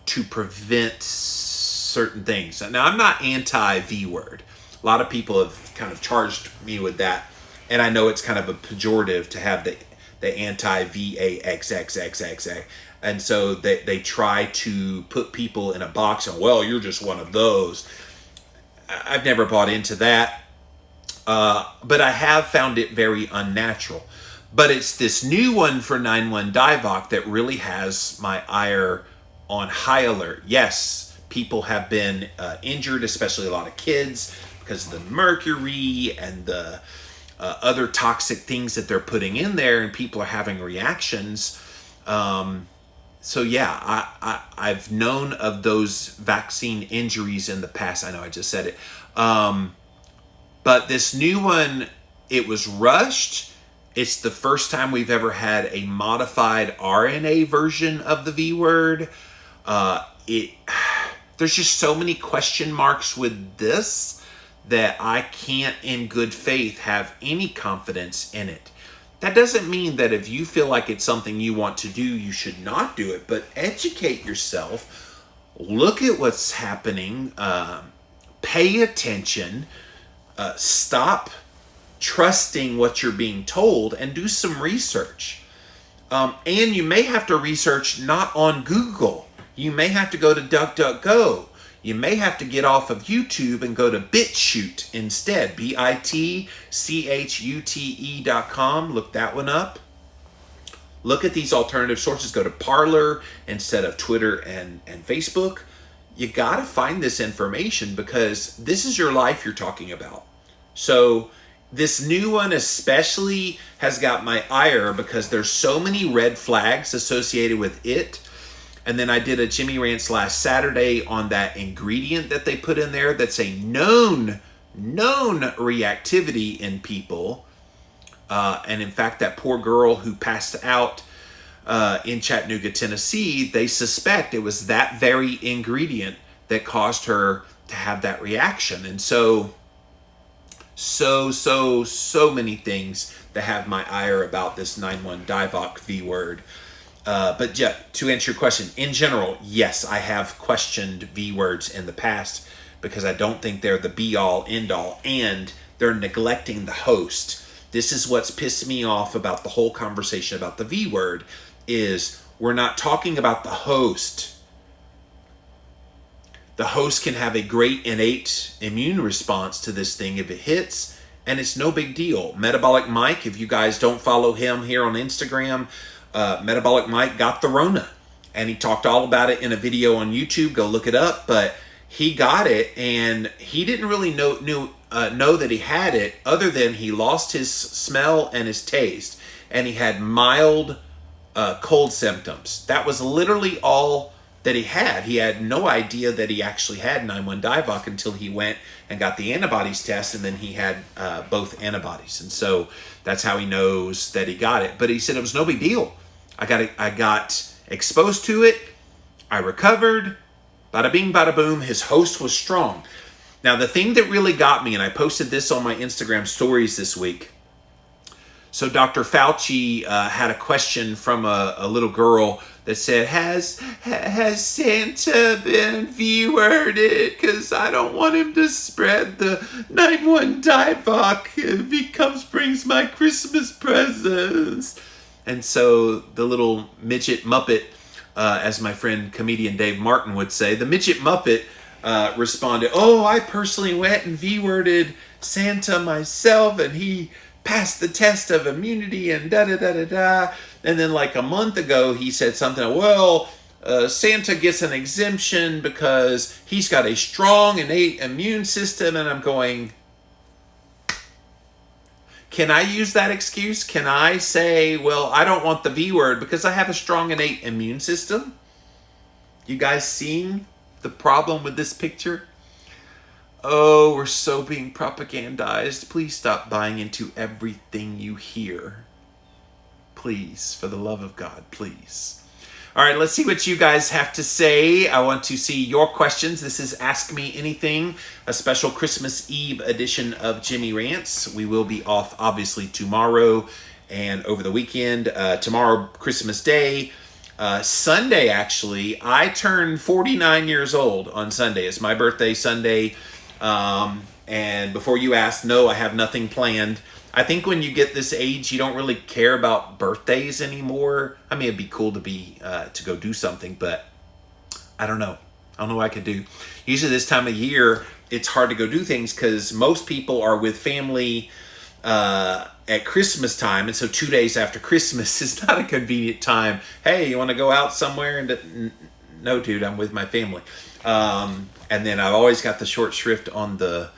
to prevent certain things. Now, I'm not anti-V word. A lot of people have kind of charged me with that, and I know it's kind of a pejorative to have the anti-VAXXXXA. And so they try to put people in a box and, well, you're just one of those. I've never bought into that. But I have found it very unnatural. But it's this new one for 9-1-Divox that really has my ire on high alert. Yes, people have been injured, especially a lot of kids, because of the mercury and the other toxic things that they're putting in there, and people are having reactions. So yeah, I've known of those vaccine injuries in the past. I know I just said it. But this new one, it was rushed. It's the first time we've ever had a modified RNA version of the V word. There's just so many question marks with this that I can't in good faith have any confidence in it. That doesn't mean that if you feel like it's something you want to do, you should not do it, but educate yourself. Look at what's happening. Pay attention. Stop trusting what you're being told and do some research. And you may have to research not on Google. You may have to go to DuckDuckGo. You may have to get off of YouTube and go to BitChute instead. BITCHUTE.com. Look that one up. Look at these alternative sources. Go to Parler instead of Twitter and Facebook. You got to find this information because this is your life you're talking about. So this new one especially has got my ire because there's so many red flags associated with it. And then I did a Jimmy Rants last Saturday on that ingredient that they put in there that's a known reactivity in people. And in fact, that poor girl who passed out in Chattanooga, Tennessee, they suspect it was that very ingredient that caused her to have that reaction. And so many things that have my ire about this 9-1-Divox V word. But yeah, to answer your question, in general, yes, I have questioned V words in the past because I don't think they're the be-all, end-all, and they're neglecting the host. This is what's pissed me off about the whole conversation about the V word is we're not talking about the host. the host can have a great innate immune response to this thing if it hits, and it's no big deal. Metabolic Mike, if you guys don't follow him here on Instagram, Metabolic Mike got the Rona, and he talked all about it in a video on YouTube. Go look it up. But he got it, and he didn't really know that he had it, other than he lost his smell and his taste, and he had mild cold symptoms. That was literally all that he had. He had no idea that he actually had 9-1-Divock until he went and got the antibodies test, and then he had both antibodies. And so that's how he knows that he got it. But he said it was no big deal. I got exposed to it. I recovered. Bada bing, bada boom. His host was strong. Now, the thing that really got me, and I posted this on my Instagram stories this week. So Dr. Fauci had a question from a little girl that said, has Santa been V-worded? Because I don't want him to spread the 9-1-Divock if he brings my Christmas presents. And so the little midget Muppet, as my friend comedian Dave Martin would say, the midget Muppet responded, oh, I personally went and V-worded Santa myself, and he passed the test of immunity and da-da-da-da-da. And then like a month ago, he said something, well, Santa gets an exemption because he's got a strong innate immune system. And I'm going, can I use that excuse? Can I say, well, I don't want the V word because I have a strong innate immune system? You guys seeing the problem with this picture? Oh, we're so being propagandized. Please stop buying into everything you hear. Please, for the love of God, please. All right, let's see what you guys have to say. I want to see your questions. This is Ask Me Anything, a special Christmas Eve edition of Jimmy Rants. We will be off, obviously, tomorrow and over the weekend. Tomorrow, Christmas Day. Sunday, actually, I turn 49 years old on Sunday. It's my birthday Sunday. And before you ask, no, I have nothing planned. I think when you get this age, you don't really care about birthdays anymore. I mean, it'd be cool to go do something, but I don't know. I don't know what I could do. Usually this time of year, it's hard to go do things because most people are with family at Christmas time. And so 2 days after Christmas is not a convenient time. Hey, you want to go out somewhere? And no, dude, I'm with my family. And then I've always got the short shrift on the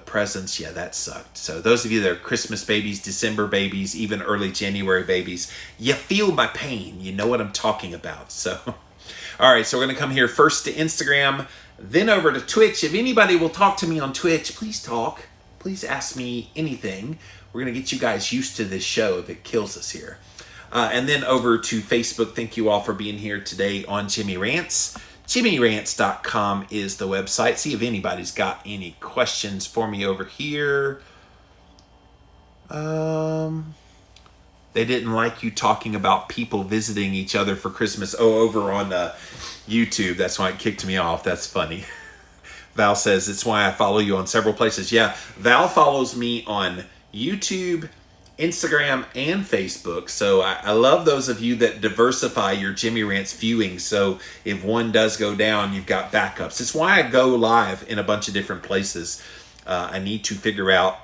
presents. Yeah, that sucked. So those of you that are Christmas babies, December babies, even early January babies, you feel my pain. You know what I'm talking about. So, all right. So we're going to come here first to Instagram, then over to Twitch. If anybody will talk to me on Twitch, please talk. Please ask me anything. We're going to get you guys used to this show if it kills us here. And then over to Facebook. Thank you all for being here today on Jimmy Rants. JimmyRants.com is the website. See if anybody's got any questions for me over here. They didn't like you talking about people visiting each other for Christmas. Oh, over on YouTube. That's why it kicked me off. That's funny. Val says, it's why I follow you on several places. Yeah, Val follows me on YouTube, Instagram, and Facebook. So I love those of you that diversify your Jimmy Rants viewing. So if one does go down, you've got backups. It's why I go live in a bunch of different places. I need to figure out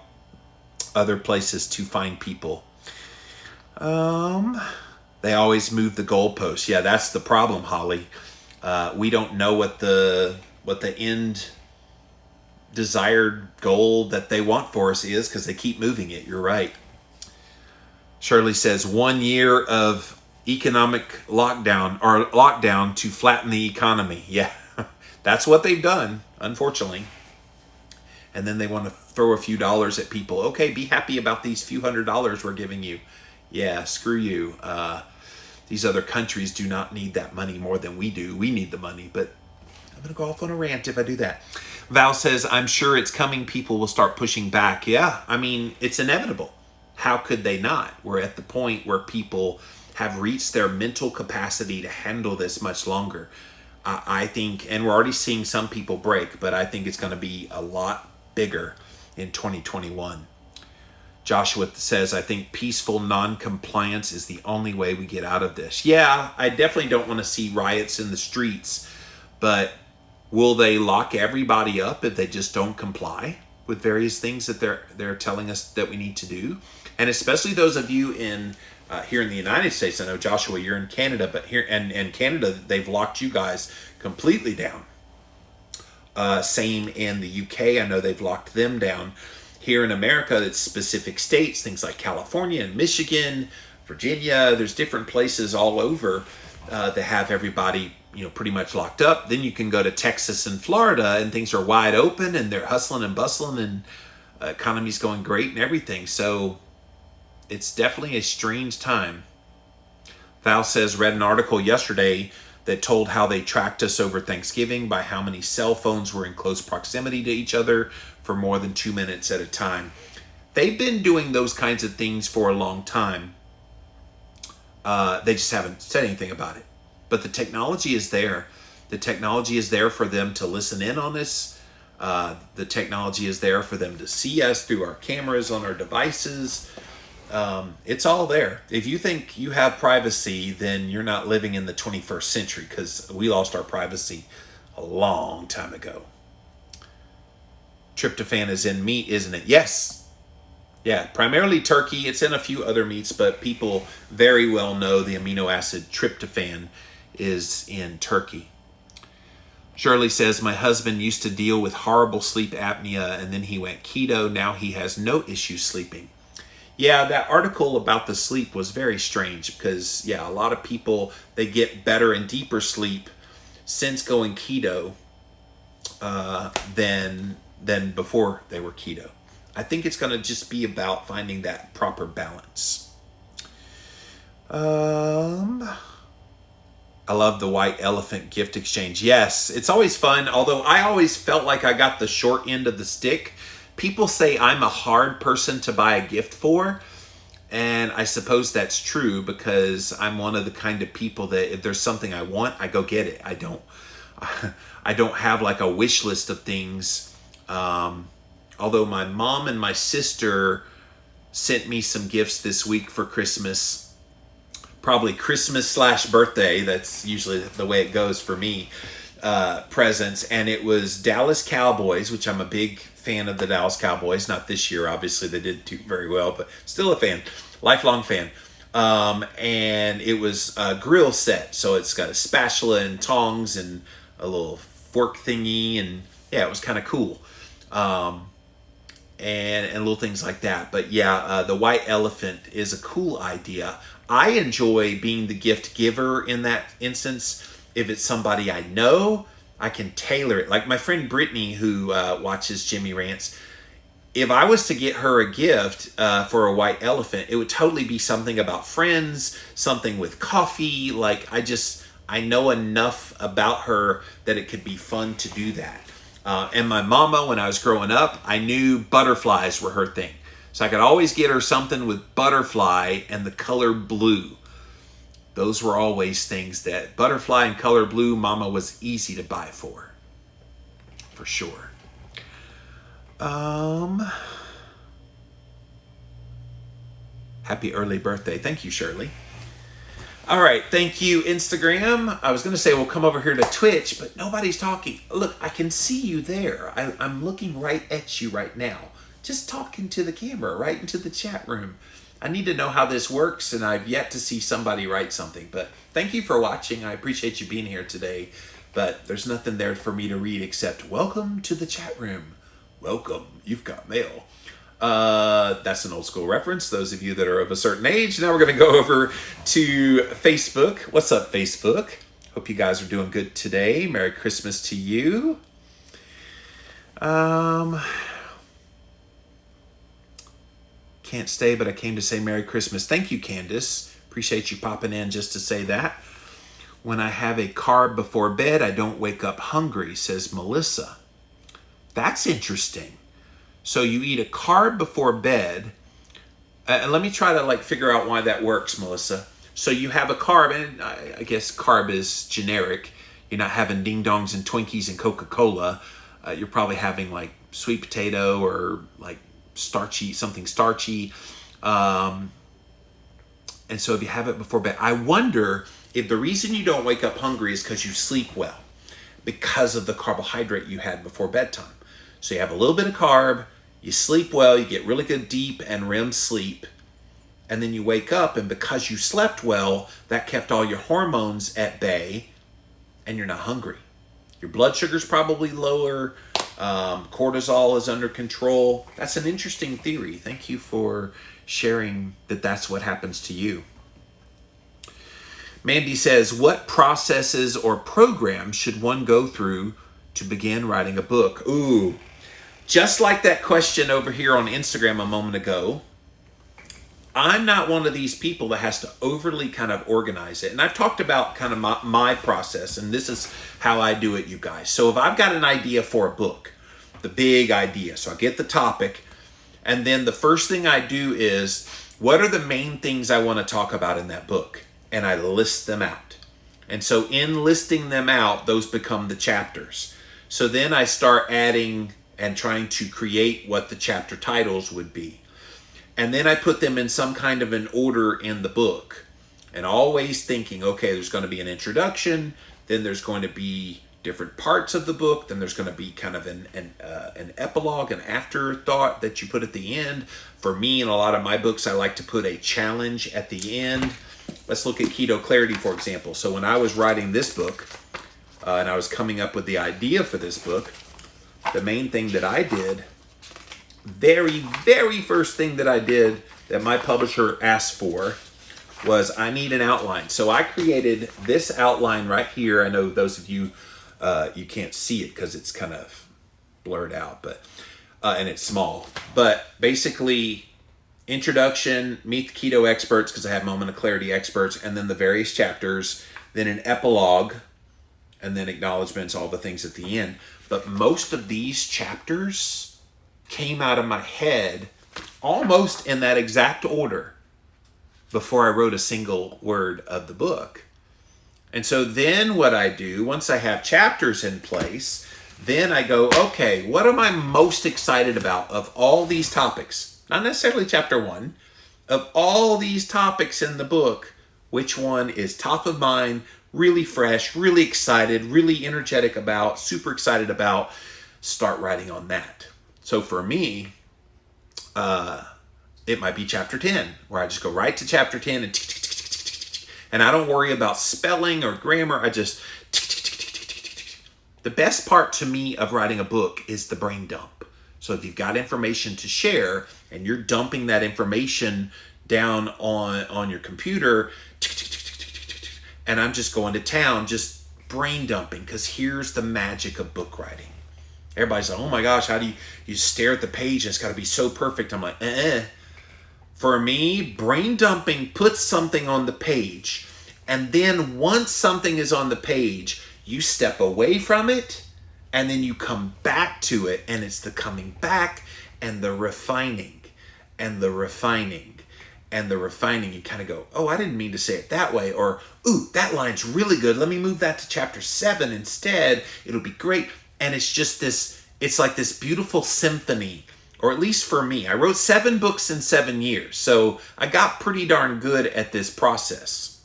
other places to find people. They always move the goalposts. Yeah, that's the problem, Holly. We don't know what the end desired goal that they want for us is because they keep moving it. You're right. Shirley says 1 year of economic lockdown to flatten the economy. Yeah, that's what they've done, unfortunately. And then they want to throw a few dollars at people. Okay, be happy about these few $100s we're giving you. Yeah, screw you. These other countries do not need that money more than we do. We need the money, but I'm going to go off on a rant if I do that. Val says, I'm sure it's coming. People will start pushing back. Yeah, I mean, it's inevitable. How could they not? We're at the point where people have reached their mental capacity to handle this much longer. I think, and we're already seeing some people break, but I think it's going to be a lot bigger in 2021. Joshua says, I think peaceful non-compliance is the only way we get out of this. Yeah, I definitely don't want to see riots in the streets, but Will they lock everybody up if they just don't comply with various things that they're telling us that we need to do? And especially those of you in here in the United States. I know, Joshua, you're in Canada, but here and Canada, they've locked you guys completely down. Same in the UK. I know they've locked them down. Here in America, it's specific states, things like California and Michigan, Virginia. There's different places all over that have everybody, pretty much locked up. Then you can go to Texas and Florida, and things are wide open, and they're hustling and bustling, and economy's going great and everything. So it's definitely a strange time. Val says, read an article yesterday that told how they tracked us over Thanksgiving by how many cell phones were in close proximity to each other for more than 2 minutes at a time. They've been doing those kinds of things for a long time. They just haven't said anything about it. But the technology is there. The technology is there for them to listen in on this. The technology is there for them to see us through our cameras on our devices. It's all there. If you think you have privacy, then you're not living in the 21st century, because we lost our privacy a long time ago. Tryptophan is in meat, isn't it? Yes. Yeah, primarily turkey. It's in a few other meats, but people very well know the amino acid tryptophan is in turkey. Shirley says, my husband used to deal with horrible sleep apnea, and then he went keto. Now he has no issue sleeping. Yeah, that article about the sleep was very strange because, a lot of people, they get better and deeper sleep since going keto than before they were keto. I think it's going to just be about finding that proper balance. I love the white elephant gift exchange. Yes, it's always fun, although I always felt like I got the short end of the stick. People say I'm a hard person to buy a gift for, and I suppose that's true because I'm one of the kind of people that if there's something I want, I go get it. I don't have like a wish list of things. Although my mom and my sister sent me some gifts this week for Christmas. Probably Christmas/birthday. That's usually the way it goes for me. Presents, and it was Dallas Cowboys, which I'm a big fan of the Dallas Cowboys. Not this year, obviously they didn't do very well, but still a fan, lifelong fan. And it was a grill set, so it's got a spatula and tongs and a little fork thingy, and it was kind of cool. And little things like that. But the white elephant is a cool idea. I enjoy being the gift giver in that instance. If it's somebody I know, I can tailor it. Like my friend Brittany, who watches Jimmy Rants, if I was to get her a gift for a white elephant, it would totally be something about friends, something with coffee. Like I know enough about her that it could be fun to do that. And my mama, when I was growing up, I knew butterflies were her thing. So I could always get her something with butterfly and the color blue. Those were always things that butterfly and color blue, mama was easy to buy for sure. Happy early birthday. Thank you, Shirley. All right, thank you, Instagram. I was going to say we'll come over here to Twitch, but nobody's talking. Look, I can see you there. I'm looking right at you right now. Just talking to the camera, right into the chat room. I need to know how this works, and I've yet to see somebody write something. But thank you for watching. I appreciate you being here today. But there's nothing there for me to read except, welcome to the chat room. Welcome, you've got mail. That's an old school reference, those of you that are of a certain age. Now we're going to go over to Facebook. What's up, Facebook? Hope you guys are doing good today. Merry Christmas to you. Can't stay, but I came to say Merry Christmas. Thank you, Candace. Appreciate you popping in just to say that. When I have a carb before bed, I don't wake up hungry, says Melissa. That's interesting. So you eat a carb before bed. And let me try to figure out why that works, Melissa. So you have a carb, and I guess carb is generic. You're not having ding dongs and Twinkies and Coca-Cola. You're probably having sweet potato or something starchy. And so if you have it before bed, I wonder if the reason you don't wake up hungry is because you sleep well. because of the carbohydrate you had before bedtime. So you have a little bit of carb, you sleep well, you get really good deep and REM sleep, and then you wake up, and because you slept well, that kept all your hormones at bay, and you're not hungry. Your blood sugar's probably lower, cortisol is under control. That's an interesting theory. Thank you for sharing that that's what happens to you. Mandy says, what processes or programs should one go through to begin writing a book? Ooh, just like that question over here on Instagram a moment ago, I'm not one of these people that has to overly kind of organize it. And I've talked about kind of my process, and this is how I do it, you guys. So if I've got an idea for a book, the big idea, so I get the topic, and then the first thing I do is, what are the main things I want to talk about in that book? And I list them out. And so in listing them out, those become the chapters. So then I start adding and trying to create what the chapter titles would be. And then I put them in some kind of an order in the book. And always thinking, okay, there's going to be an introduction, then there's going to be different parts of the book, then there's going to be kind of an epilogue, an afterthought that you put at the end. For me, in a lot of my books, I like to put a challenge at the end. Let's look at Keto Clarity, for example. So when I was writing this book, and I was coming up with the idea for this book, the main thing that I did, very first thing that I did that my publisher asked for was I need an outline. So I created this outline right here. I know those of you, you can't see it because it's kind of blurred out, but and it's small. But basically, introduction, meet the keto experts, because I have moment of clarity experts, and then the various chapters, then an epilogue, and then acknowledgments, all the things at the end. But most of these chapters came out of my head almost in that exact order before I wrote a single word of the book. And so then what I do, once I have chapters in place, then I go, okay, what am I most excited about of all these topics? Not necessarily chapter one. Of all these topics in the book, which one is top of mind, really fresh, really excited, really energetic about, super excited about? Start writing on that. So for me, it might be chapter 10, where I just go right to chapter 10 and I don't worry about spelling or grammar. I just the best part to me of writing a book is the brain dump. So if you've got information to share and you're dumping that information down on your computer, and I'm just going to town, just brain dumping, because here's the magic of book writing. Everybody's like, oh my gosh, how do you stare at the page and it's got to be so perfect? I'm like, For me, brain dumping puts something on the page, and then once something is on the page, you step away from it, and then you come back to it, and it's the coming back and the refining and the refining and the refining. You kind of go, oh, I didn't mean to say it that way, or, ooh, that line's really good. Let me move that to chapter 7 instead. It'll be great. And it's just this, it's like this beautiful symphony, or at least for me. I wrote 7 books in 7 years, so I got pretty darn good at this process,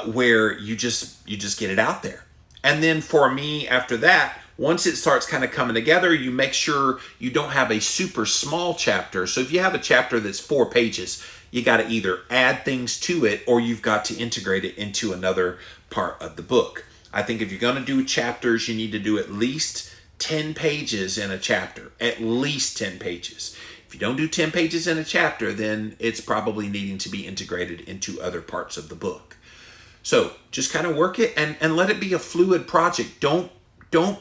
where you just get it out there. And then for me, after that, once it starts kind of coming together, you make sure you don't have a super small chapter. So if you have a chapter that's 4 pages, you got to either add things to it, or you've got to integrate it into another part of the book. I think if you're going to do chapters, you need to do at least 10 pages in a chapter, at least 10 pages. If you don't do 10 pages in a chapter, then it's probably needing to be integrated into other parts of the book. So just kind of work it and let it be a fluid project. Don't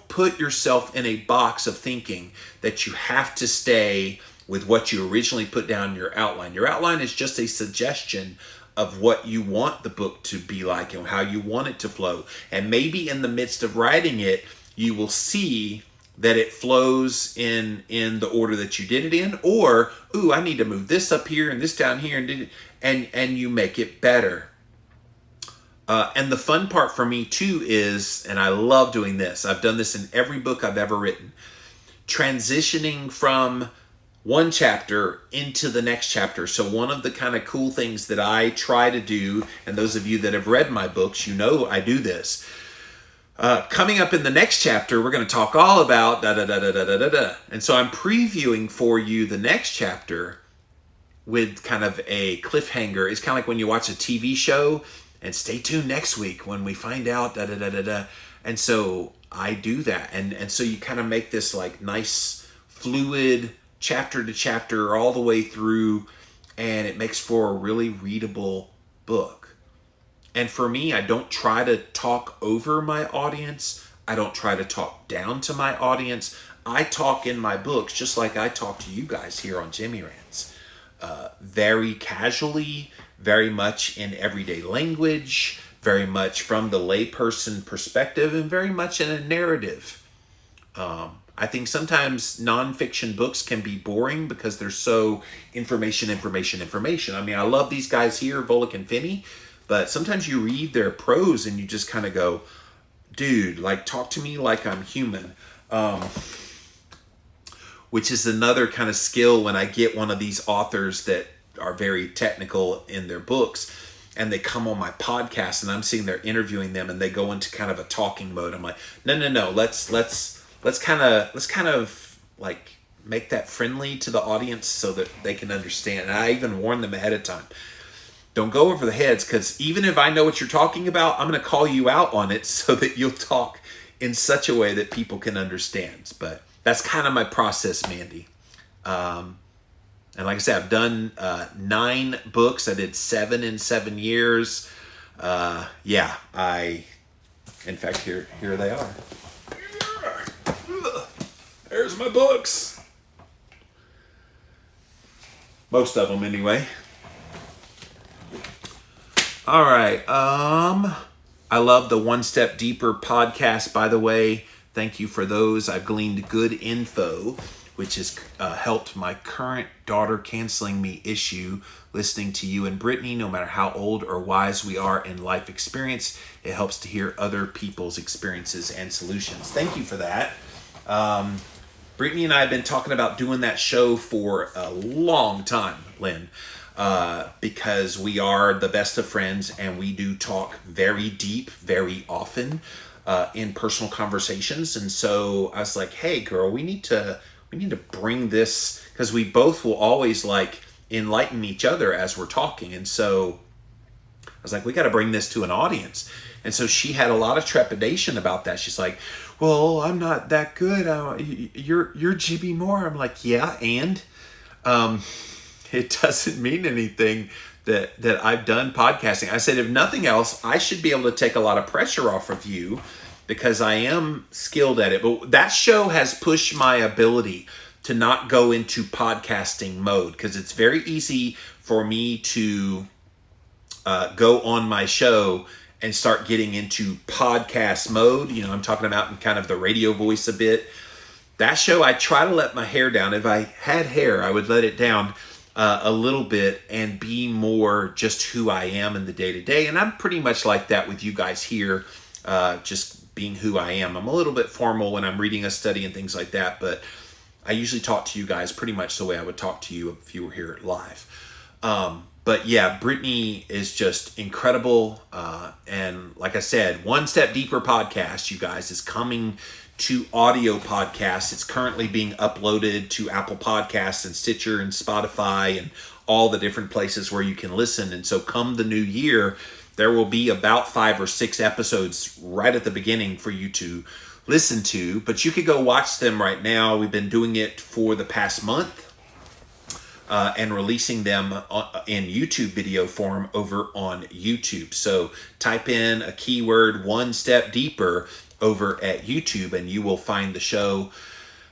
put yourself in a box of thinking that you have to stay with what you originally put down in your outline. Your outline is just a suggestion of what you want the book to be like and how you want it to flow. And maybe in the midst of writing it, you will see that it flows in the order that you did it in, or, ooh, I need to move this up here and this down here, and you make it better. And the fun part for me too is, and I love doing this, I've done this in every book I've ever written, transitioning from one chapter into the next chapter. So one of the kind of cool things that I try to do, and those of you that have read my books, you know I do this. Coming up in the next chapter, we're going to talk all about da da da da da da da da. And so I'm previewing for you the next chapter with kind of a cliffhanger. It's kind of like when you watch a TV show and stay tuned next week when we find out da da da da da. And so I do that. And so you kind of make this like nice fluid chapter to chapter all the way through, and it makes for a really readable book. And for me, I don't try to talk over my audience. I don't try to talk down to my audience. I talk in my books just like I talk to you guys here on Jimmy Rants. Very casually, very much in everyday language, very much from the layperson perspective, and very much in a narrative. I think sometimes nonfiction books can be boring because they're so information. I mean, I love these guys here, Volek and Finney, but sometimes you read their prose and you just kind of go, dude, like, talk to me like I'm human. Which is another kind of skill when I get one of these authors that are very technical in their books and they come on my podcast and I'm sitting there interviewing them and they go into kind of a talking mode. I'm like, no, let's kind of like make that friendly to the audience so that they can understand. And I even warn them ahead of time. Don't go over the heads, because even if I know what you're talking about, I'm going to call you out on it so that you'll talk in such a way that people can understand. But that's kind of my process, Mandy. And like I said, I've done 9 books. I did 7 in 7 years. In fact, here they are. There's my books. Most of them, anyway. All right. I love the One Step Deeper podcast, by the way. Thank you for those. I've gleaned good info, which has helped my current daughter canceling me issue. Listening to you and Brittany, no matter how old or wise we are in life experience, it helps to hear other people's experiences and solutions. Thank you for that. Brittany and I have been talking about doing that show for a long time, Lynn, because we are the best of friends and we do talk very deep, very often. In personal conversations. And so I was like, hey girl, we need to bring this, because we both will always like enlighten each other as we're talking. And so I was like, we got to bring this to an audience. And so she had a lot of trepidation about that. She's like, well, I'm not that good. You're Jimmy Moore. I'm like, yeah, and it doesn't mean anything that I've done podcasting. I said, if nothing else, I should be able to take a lot of pressure off of you because I am skilled at it. But that show has pushed my ability to not go into podcasting mode, because it's very easy for me to go on my show and start getting into podcast mode. You know, I'm talking about in kind of the radio voice a bit. That show, I try to let my hair down. If I had hair, I would let it down a little bit and be more just who I am in the day-to-day. And I'm pretty much like that with you guys here, just being who I am. I'm a little bit formal when I'm reading a study and things like that, but I usually talk to you guys pretty much the way I would talk to you if you were here live. But yeah, Brittany is just incredible. And like I said, One Step Deeper podcast, you guys, is coming to audio podcasts. It's currently being uploaded to Apple Podcasts and Stitcher and Spotify and all the different places where you can listen. And so come the new year, there will be about 5 or 6 episodes right at the beginning for you to listen to, but you could go watch them right now. We've been doing it for the past month and releasing them in YouTube video form over on YouTube. So type in a keyword, One Step Deeper, over at YouTube and you will find the show.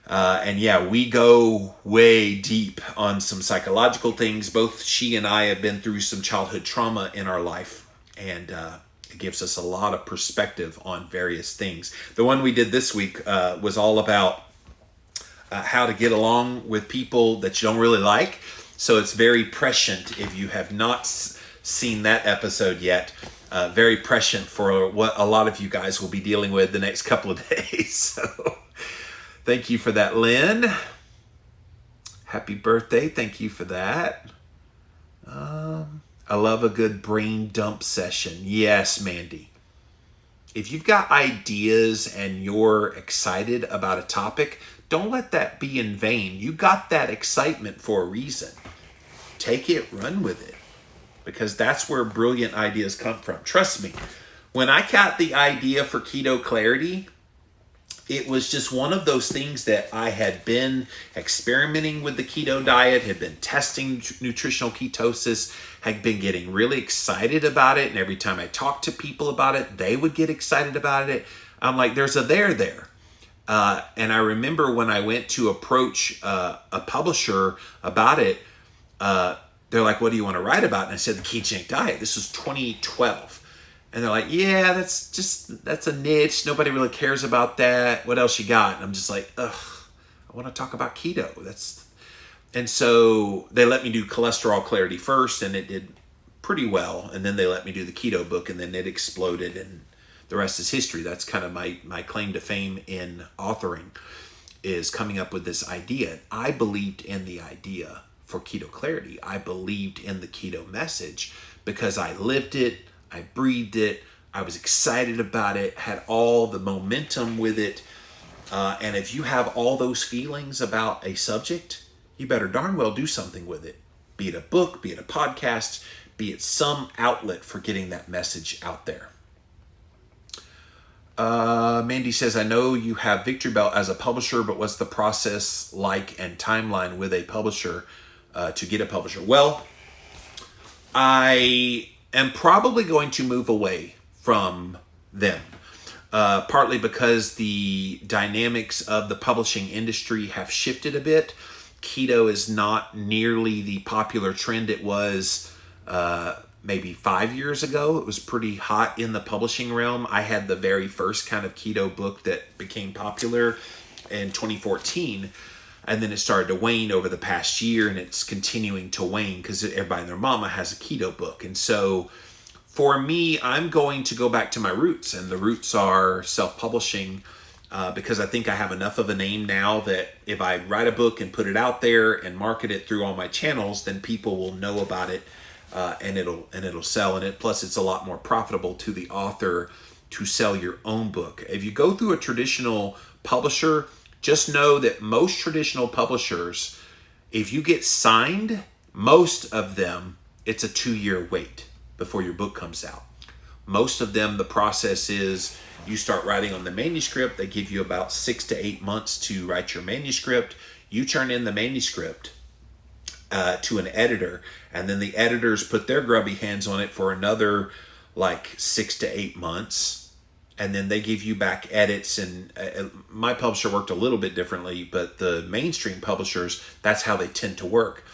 And yeah, we go way deep on some psychological things. Both she and I have been through some childhood trauma in our life, and it gives us a lot of perspective on various things. The one we did this week was all about how to get along with people that you don't really like. So it's very prescient if you have not seen that episode yet. Very prescient for what a lot of you guys will be dealing with the next couple of days. So thank you for that, Lynn. Happy birthday. Thank you for that. I love a good brain dump session. Yes, Mandy. If you've got ideas and you're excited about a topic, don't let that be in vain. You got that excitement for a reason. Take it, run with it, because that's where brilliant ideas come from. Trust me, when I got the idea for Keto Clarity, it was just one of those things that I had been experimenting with the keto diet, had been testing nutritional ketosis, had been getting really excited about it. And every time I talked to people about it, they would get excited about it. I'm like, there's a there. And I remember when I went to approach a publisher about it, they're like, what do you want to write about? And I said, the ketogenic diet. This was 2012. And they're like, yeah, that's a niche. Nobody really cares about that. What else you got? And I'm just like, ugh, I want to talk about keto. And so they let me do cholesterol clarity first, and it did pretty well. And then they let me do the keto book, and then it exploded, and the rest is history. That's kind of my claim to fame in authoring, is coming up with this idea. I believed in the idea for Keto Clarity. I believed in the keto message because I lived it. I breathed it. I was excited about it, had all the momentum with it. And if you have all those feelings about a subject, you better darn well do something with it. Be it a book, be it a podcast, be it some outlet for getting that message out there. Mandy says, I know you have Victory Belt as a publisher, but what's the process like and timeline with a publisher to get a publisher? Well, I am probably going to move away from them, partly because the dynamics of the publishing industry have shifted a bit. Keto is not nearly the popular trend it was maybe 5 years ago. It was pretty hot in the publishing realm. I had the very first kind of keto book that became popular in 2014. And then it started to wane over the past year, and it's continuing to wane because everybody and their mama has a keto book. And so for me, I'm going to go back to my roots, and the roots are self-publishing because I think I have enough of a name now that if I write a book and put it out there and market it through all my channels, then people will know about it and it'll sell. And plus it's a lot more profitable to the author to sell your own book. If you go through a traditional publisher, just know that most traditional publishers, if you get signed, most of them, it's a 2-year wait before your book comes out. Most of them, the process is you start writing on the manuscript. They give you about 6 to 8 months to write your manuscript. You turn in the manuscript to an editor, and then the editors put their grubby hands on it for another like 6 to 8 months. And then they give you back edits, and my publisher worked a little bit differently, but the mainstream publishers, that's how they tend to work.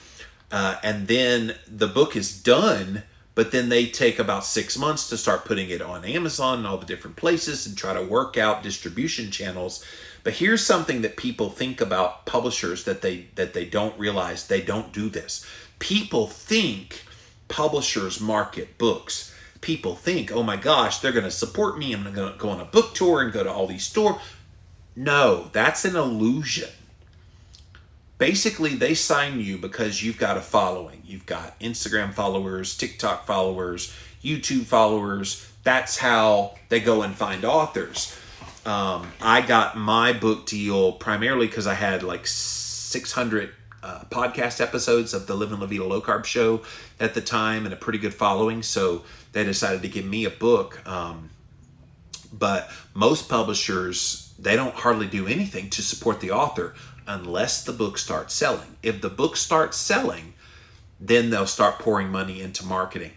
And then the book is done, but then they take about 6 months to start putting it on Amazon and all the different places and try to work out distribution channels. But here's something that people think about publishers that they don't realize. They don't do this. People think publishers market books. People think, oh my gosh, they're going to support me. I'm going to go on a book tour and go to all these stores. No, that's an illusion. Basically, they sign you because you've got a following. You've got Instagram followers, TikTok followers, YouTube followers. That's how they go and find authors. I got my book deal primarily because I had like 600 podcast episodes of the Living La Vida Low Carb show at the time and a pretty good following. So they decided to give me a book. But most publishers, they don't hardly do anything to support the author unless the book starts selling. If the book starts selling, then they'll start pouring money into marketing.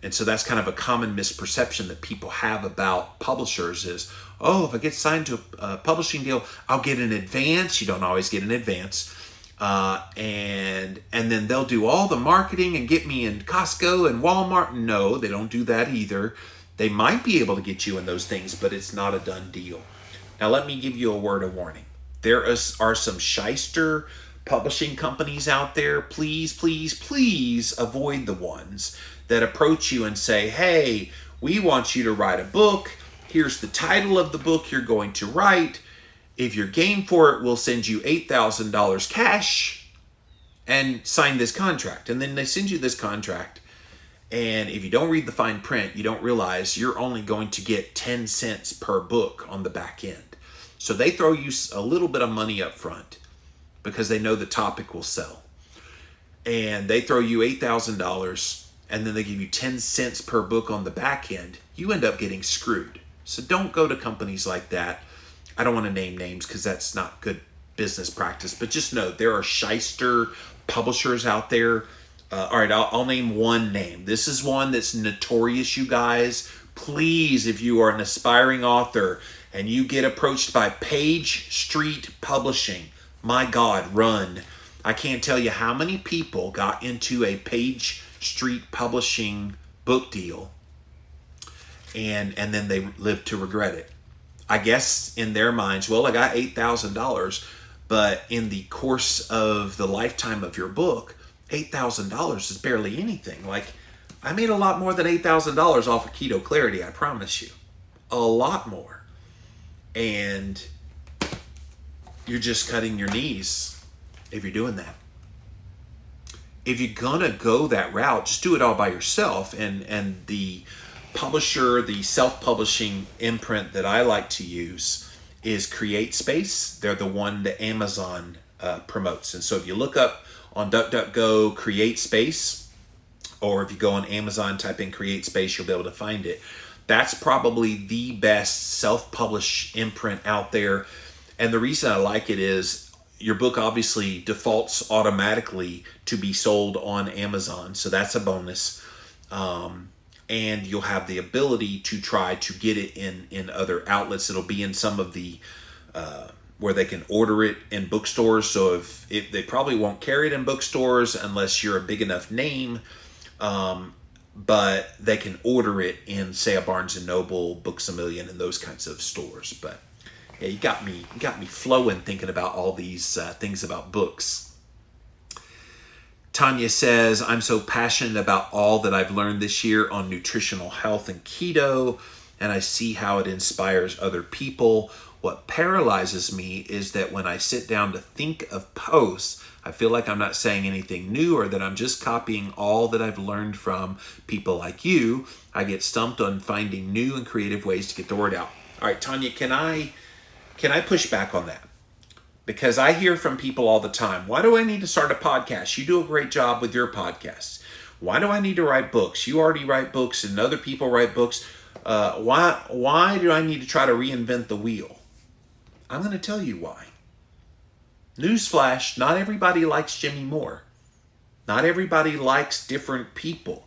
And so that's kind of a common misperception that people have about publishers is, oh, if I get signed to a publishing deal, I'll get an advance. You don't always get an advance. And then they'll do all the marketing and get me in Costco and Walmart. No, they don't do that either. They might be able to get you in those things, but it's not a done deal. Now, let me give you a word of warning. There are some shyster publishing companies out there. Please, please, please avoid the ones that approach you and say, hey, we want you to write a book. Here's the title of the book you're going to write. If you're game for it, we'll send you $8,000 cash and sign this contract. And then they send you this contract. And if you don't read the fine print, you don't realize you're only going to get 10 cents per book on the back end. So they throw you a little bit of money up front because they know the topic will sell. And they throw you $8,000 and then they give you 10 cents per book on the back end. You end up getting screwed. So don't go to companies like that. I don't want to name names because that's not good business practice, but just know there are shyster publishers out there. All right, I'll name one name. This is one that's notorious, you guys. Please, if you are an aspiring author and you get approached by Page Street Publishing, my God, run. I can't tell you how many people got into a Page Street Publishing book deal and then they lived to regret it. I guess in their minds, well, I got $8,000, but in the course of the lifetime of your book, $8,000 is barely anything. Like, I made a lot more than $8,000 off of Keto Clarity, I promise you. A lot more. And you're just cutting your knees if you're doing that. If you're gonna go that route, just do it all by yourself. And the publisher, the self-publishing imprint that I like to use is Create Space. They're the one that Amazon promotes. And so if you look up on DuckDuckGo Create Space, or if you go on Amazon, type in Create Space, you'll be able to find it. That's probably the best self-published imprint out there. And the reason I like it is your book obviously defaults automatically to be sold on Amazon. So that's a bonus. And you'll have the ability to try to get it in other outlets. It'll be in some of the where they can order it in bookstores. So if they probably won't carry it in bookstores unless you're a big enough name, but they can order it in, say, a Barnes and Noble, Books A Million, and those kinds of stores. But yeah, you got me flowing thinking about all these things about books. Tanya says, I'm so passionate about all that I've learned this year on nutritional health and keto, and I see how it inspires other people. What paralyzes me is that when I sit down to think of posts, I feel like I'm not saying anything new or that I'm just copying all that I've learned from people like you. I get stumped on finding new and creative ways to get the word out. All right, Tanya, can I push back on that? Because I hear from people all the time, why do I need to start a podcast? You do a great job with your podcast. Why do I need to write books? You already write books and other people write books. Why do I need to try to reinvent the wheel? I'm going to tell you why. Newsflash, not everybody likes Jimmy Moore. Not everybody likes different people.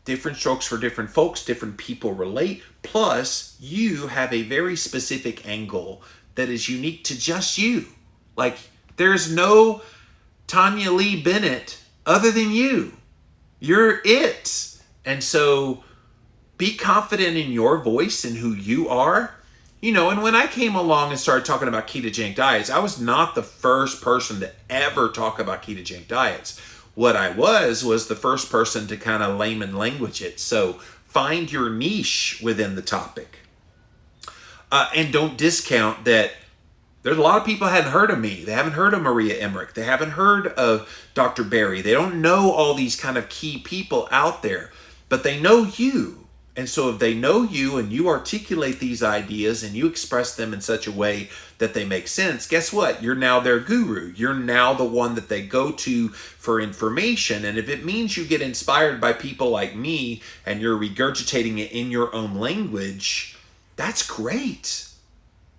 Different strokes for different folks, different people relate. Plus, you have a very specific angle that is unique to just you. Like, there's no Tanya Lee Bennett other than you. You're it. And so, be confident in your voice and who you are. You know, and when I came along and started talking about ketogenic diets, I was not the first person to ever talk about ketogenic diets. What I was the first person to kind of layman language it. So find your niche within the topic. And don't discount that there's a lot of people who hadn't heard of me. They haven't heard of Maria Emmerich. They haven't heard of Dr. Berry. They don't know all these kind of key people out there, but they know you. And so if they know you and you articulate these ideas and you express them in such a way that they make sense, guess what? You're now their guru. You're now the one that they go to for information. And if it means you get inspired by people like me and you're regurgitating it in your own language, that's great.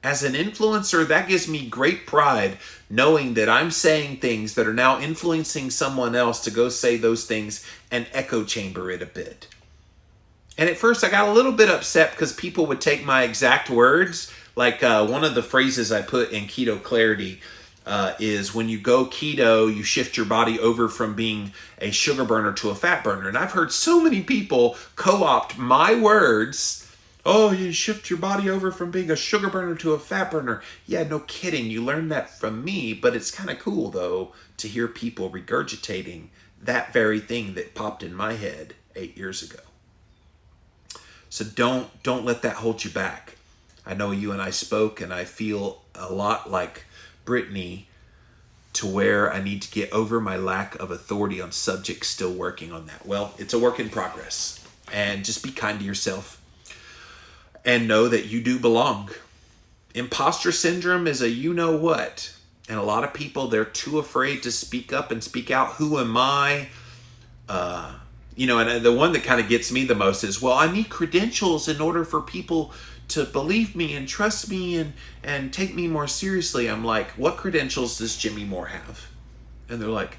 As an influencer, that gives me great pride knowing that I'm saying things that are now influencing someone else to go say those things and echo chamber it a bit. And at first I got a little bit upset because people would take my exact words. Like one of the phrases I put in Keto Clarity is when you go keto, you shift your body over from being a sugar burner to a fat burner. And I've heard so many people co-opt my words. Oh, you shift your body over from being a sugar burner to a fat burner. Yeah, no kidding. You learned that from me. But it's kind of cool, though, to hear people regurgitating that very thing that popped in my head 8 years ago. So don't let that hold you back. I know you and I spoke, and I feel a lot like Brittany to where I need to get over my lack of authority on subjects. Still working on that. Well, it's a work in progress. And just be kind to yourself and know that you do belong. Imposter syndrome is a you-know-what. And a lot of people, they're too afraid to speak up and speak out. Who am I? And the one that kind of gets me the most is, well, I need credentials in order for people to believe me and trust me and take me more seriously. I'm like, what credentials does Jimmy Moore have? And they're like,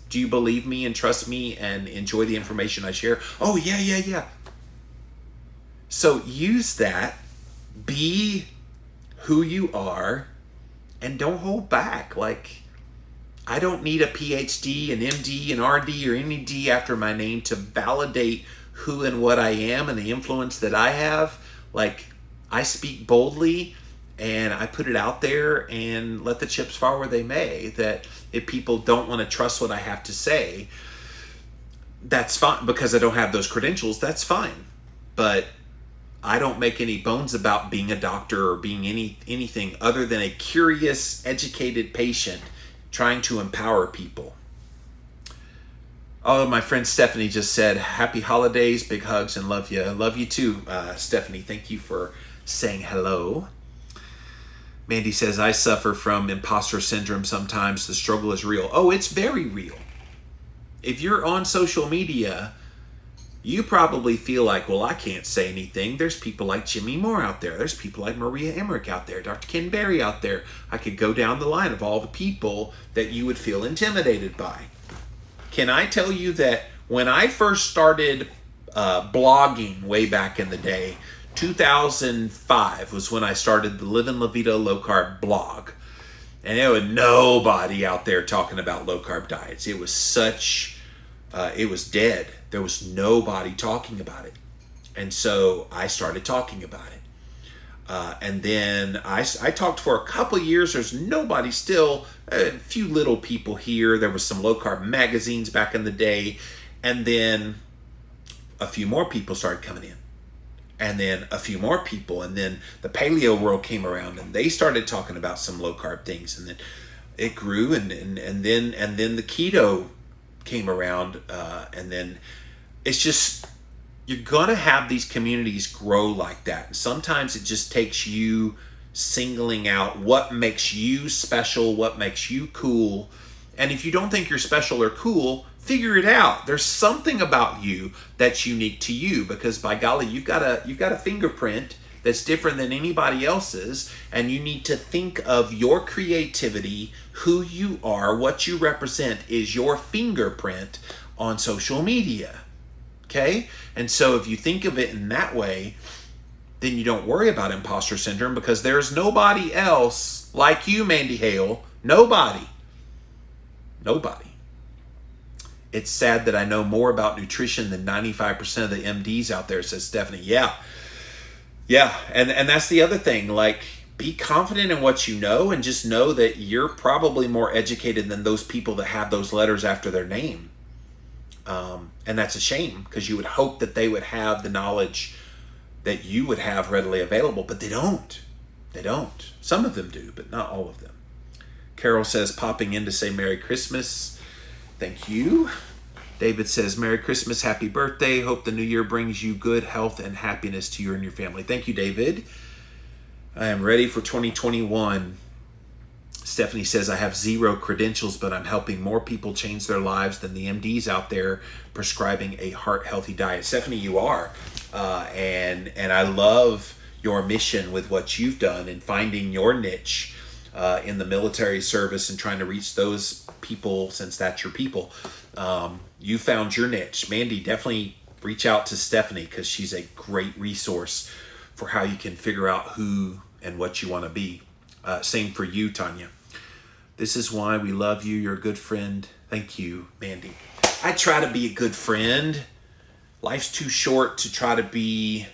do you believe me and trust me and enjoy the information I share? Oh, yeah. So use that, be who you are, and don't hold back. Like, I don't need a PhD, an MD, an RD, or any D after my name to validate who and what I am and the influence that I have. Like, I speak boldly and I put it out there and let the chips fall where they may. That if people don't want to trust what I have to say, that's fine, because I don't have those credentials. That's fine. But I don't make any bones about being a doctor or being anything other than a curious, educated patient trying to empower people. Oh, my friend Stephanie just said, happy holidays, big hugs, and love you. Love you too, Stephanie. Thank you for saying hello. Mandy says, I suffer from imposter syndrome sometimes. The struggle is real. Oh, it's very real. If you're on social media, you probably feel like, well, I can't say anything. There's people like Jimmy Moore out there. There's people like Maria Emmerich out there. Dr. Ken Berry out there. I could go down the line of all the people that you would feel intimidated by. Can I tell you that when I first started blogging way back in the day, 2005 was when I started the Livin' La Vida Low Carb blog. And there was nobody out there talking about low carb diets. It was it was dead. There was nobody talking about it. And so I started talking about it. And then I talked for a couple of years. There's nobody still, a few little people here. There was some low carb magazines back in the day. And then a few more people started coming in. And then a few more people. And then the paleo world came around and they started talking about some low carb things. And then it grew and then the keto came around. And then it's just, you're going to have these communities grow like that. And sometimes it just takes you singling out what makes you special, what makes you cool. And if you don't think you're special or cool, figure it out. There's something about you that's unique to you, because by golly, you've got a fingerprint that's different than anybody else's, and you need to think of your creativity, who you are, what you represent is your fingerprint on social media. Okay? And so if you think of it in that way, then you don't worry about imposter syndrome, because there's nobody else like you, Mandy Hale. Nobody. It's sad that I know more about nutrition than 95% of the MDs out there, says Stephanie. Yeah. And that's the other thing. Like, be confident in what you know, and just know that you're probably more educated than those people that have those letters after their name. And that's a shame, because you would hope that they would have the knowledge that you would have readily available, but they don't. Some of them do, but not all of them. Carol says, popping in to say Merry Christmas. Thank you. David says, Merry Christmas, happy birthday. Hope the new year brings you good health and happiness to you and your family. Thank you, David. I am ready for 2021. Stephanie says, I have 0 credentials, but I'm helping more people change their lives than the MDs out there prescribing a heart-healthy diet. Stephanie, you are. And I love your mission with what you've done and finding your niche in the military service and trying to reach those people, since that's your people. You found your niche. Mandy, definitely reach out to Stephanie, because she's a great resource for how you can figure out who and what you want to be. Same for you, Tanya. This is why we love you. You're a good friend. Thank you, Mandy. I try to be a good friend. Life's too short to try to be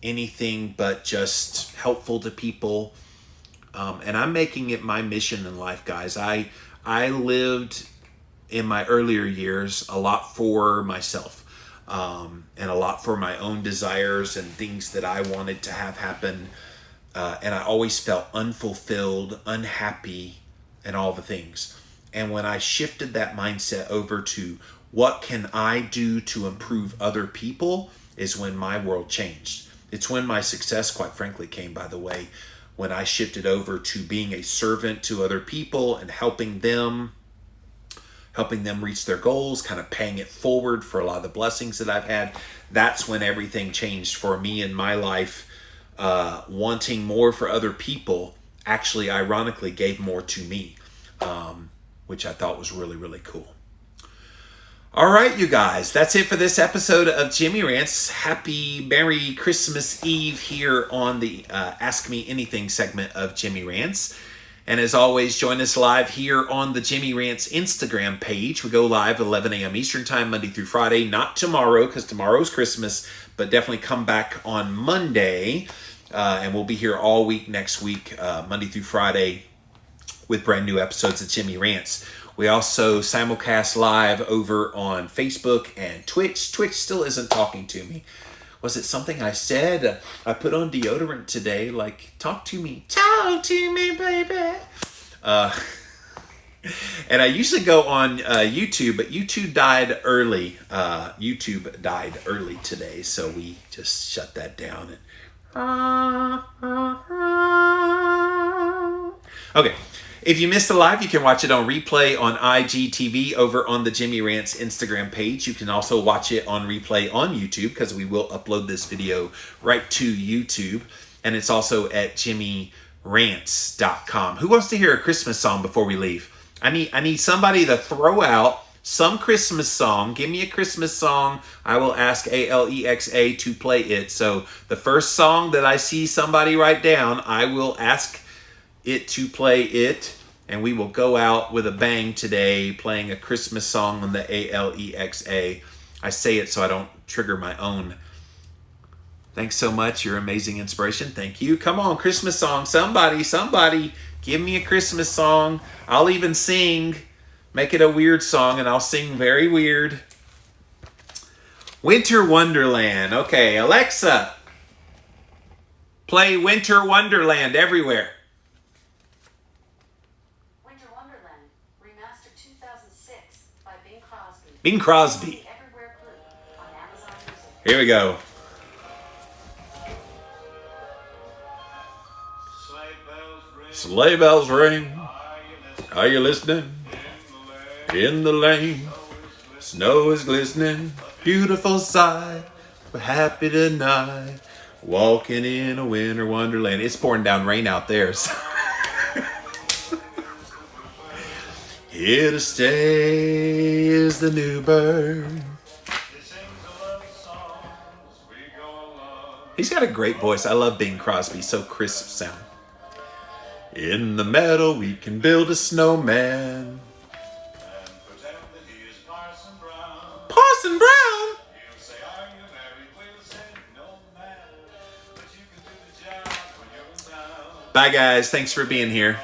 anything but just helpful to people. And I'm making it my mission in life, guys. I lived in my earlier years a lot for myself, and a lot for my own desires and things that I wanted to have happen. and I always felt unfulfilled, unhappy, and all the things. And when I shifted that mindset over to what can I do to improve other people is when my world changed. It's when my success, quite frankly, came, by the way, when I shifted over to being a servant to other people and helping them reach their goals, kind of paying it forward for a lot of the blessings that I've had. That's when everything changed for me in my life. Wanting more for other people actually, ironically, gave more to me, which I thought was really, really cool. All right, you guys, that's it for this episode of Jimmy Rants. Happy Merry Christmas Eve here on the Ask Me Anything segment of Jimmy Rants. And as always, join us live here on the Jimmy Rants Instagram page. We go live 11 a.m. Eastern Time, Monday through Friday. Not tomorrow, because tomorrow's Christmas, but definitely come back on Monday. And we'll be here all week next week, Monday through Friday, with brand new episodes of Jimmy Rants. We also simulcast live over on Facebook and Twitch. Twitch still isn't talking to me. Was it something I said? I put on deodorant today, like, talk to me, baby. And I usually go on YouTube, but YouTube died early. YouTube died early today, so we just shut that down. Okay. If you missed the live, you can watch it on replay on IGTV over on the Jimmy Rants Instagram page. You can also watch it on replay on YouTube, because we will upload this video right to YouTube. And it's also at jimmyrants.com. Who wants to hear a Christmas song before we leave? I need somebody to throw out some Christmas song. Give me a Christmas song. I will ask Alexa to play it. So the first song that I see somebody write down, I will ask it to play it, and we will go out with a bang today, playing a Christmas song on the Alexa. I say it so I don't trigger my own. Thanks so much. You're amazing inspiration. Thank you. Come on, Christmas song. Somebody, give me a Christmas song. I'll even sing. Make it a weird song, and I'll sing very weird. Winter Wonderland. Okay, Alexa, play Winter Wonderland everywhere. Bing Crosby. Here we go. Sleigh bells ring. Are you listening? In the lane, snow is glistening. Beautiful sight. We're happy tonight. Walking in a winter wonderland. It's pouring down rain out there. So. Here to stay is the new bird. He's got a great voice. I love Bing Crosby. So crisp sound. In the meadow we can build a snowman. Parson Brown? Bye guys. Thanks for being here.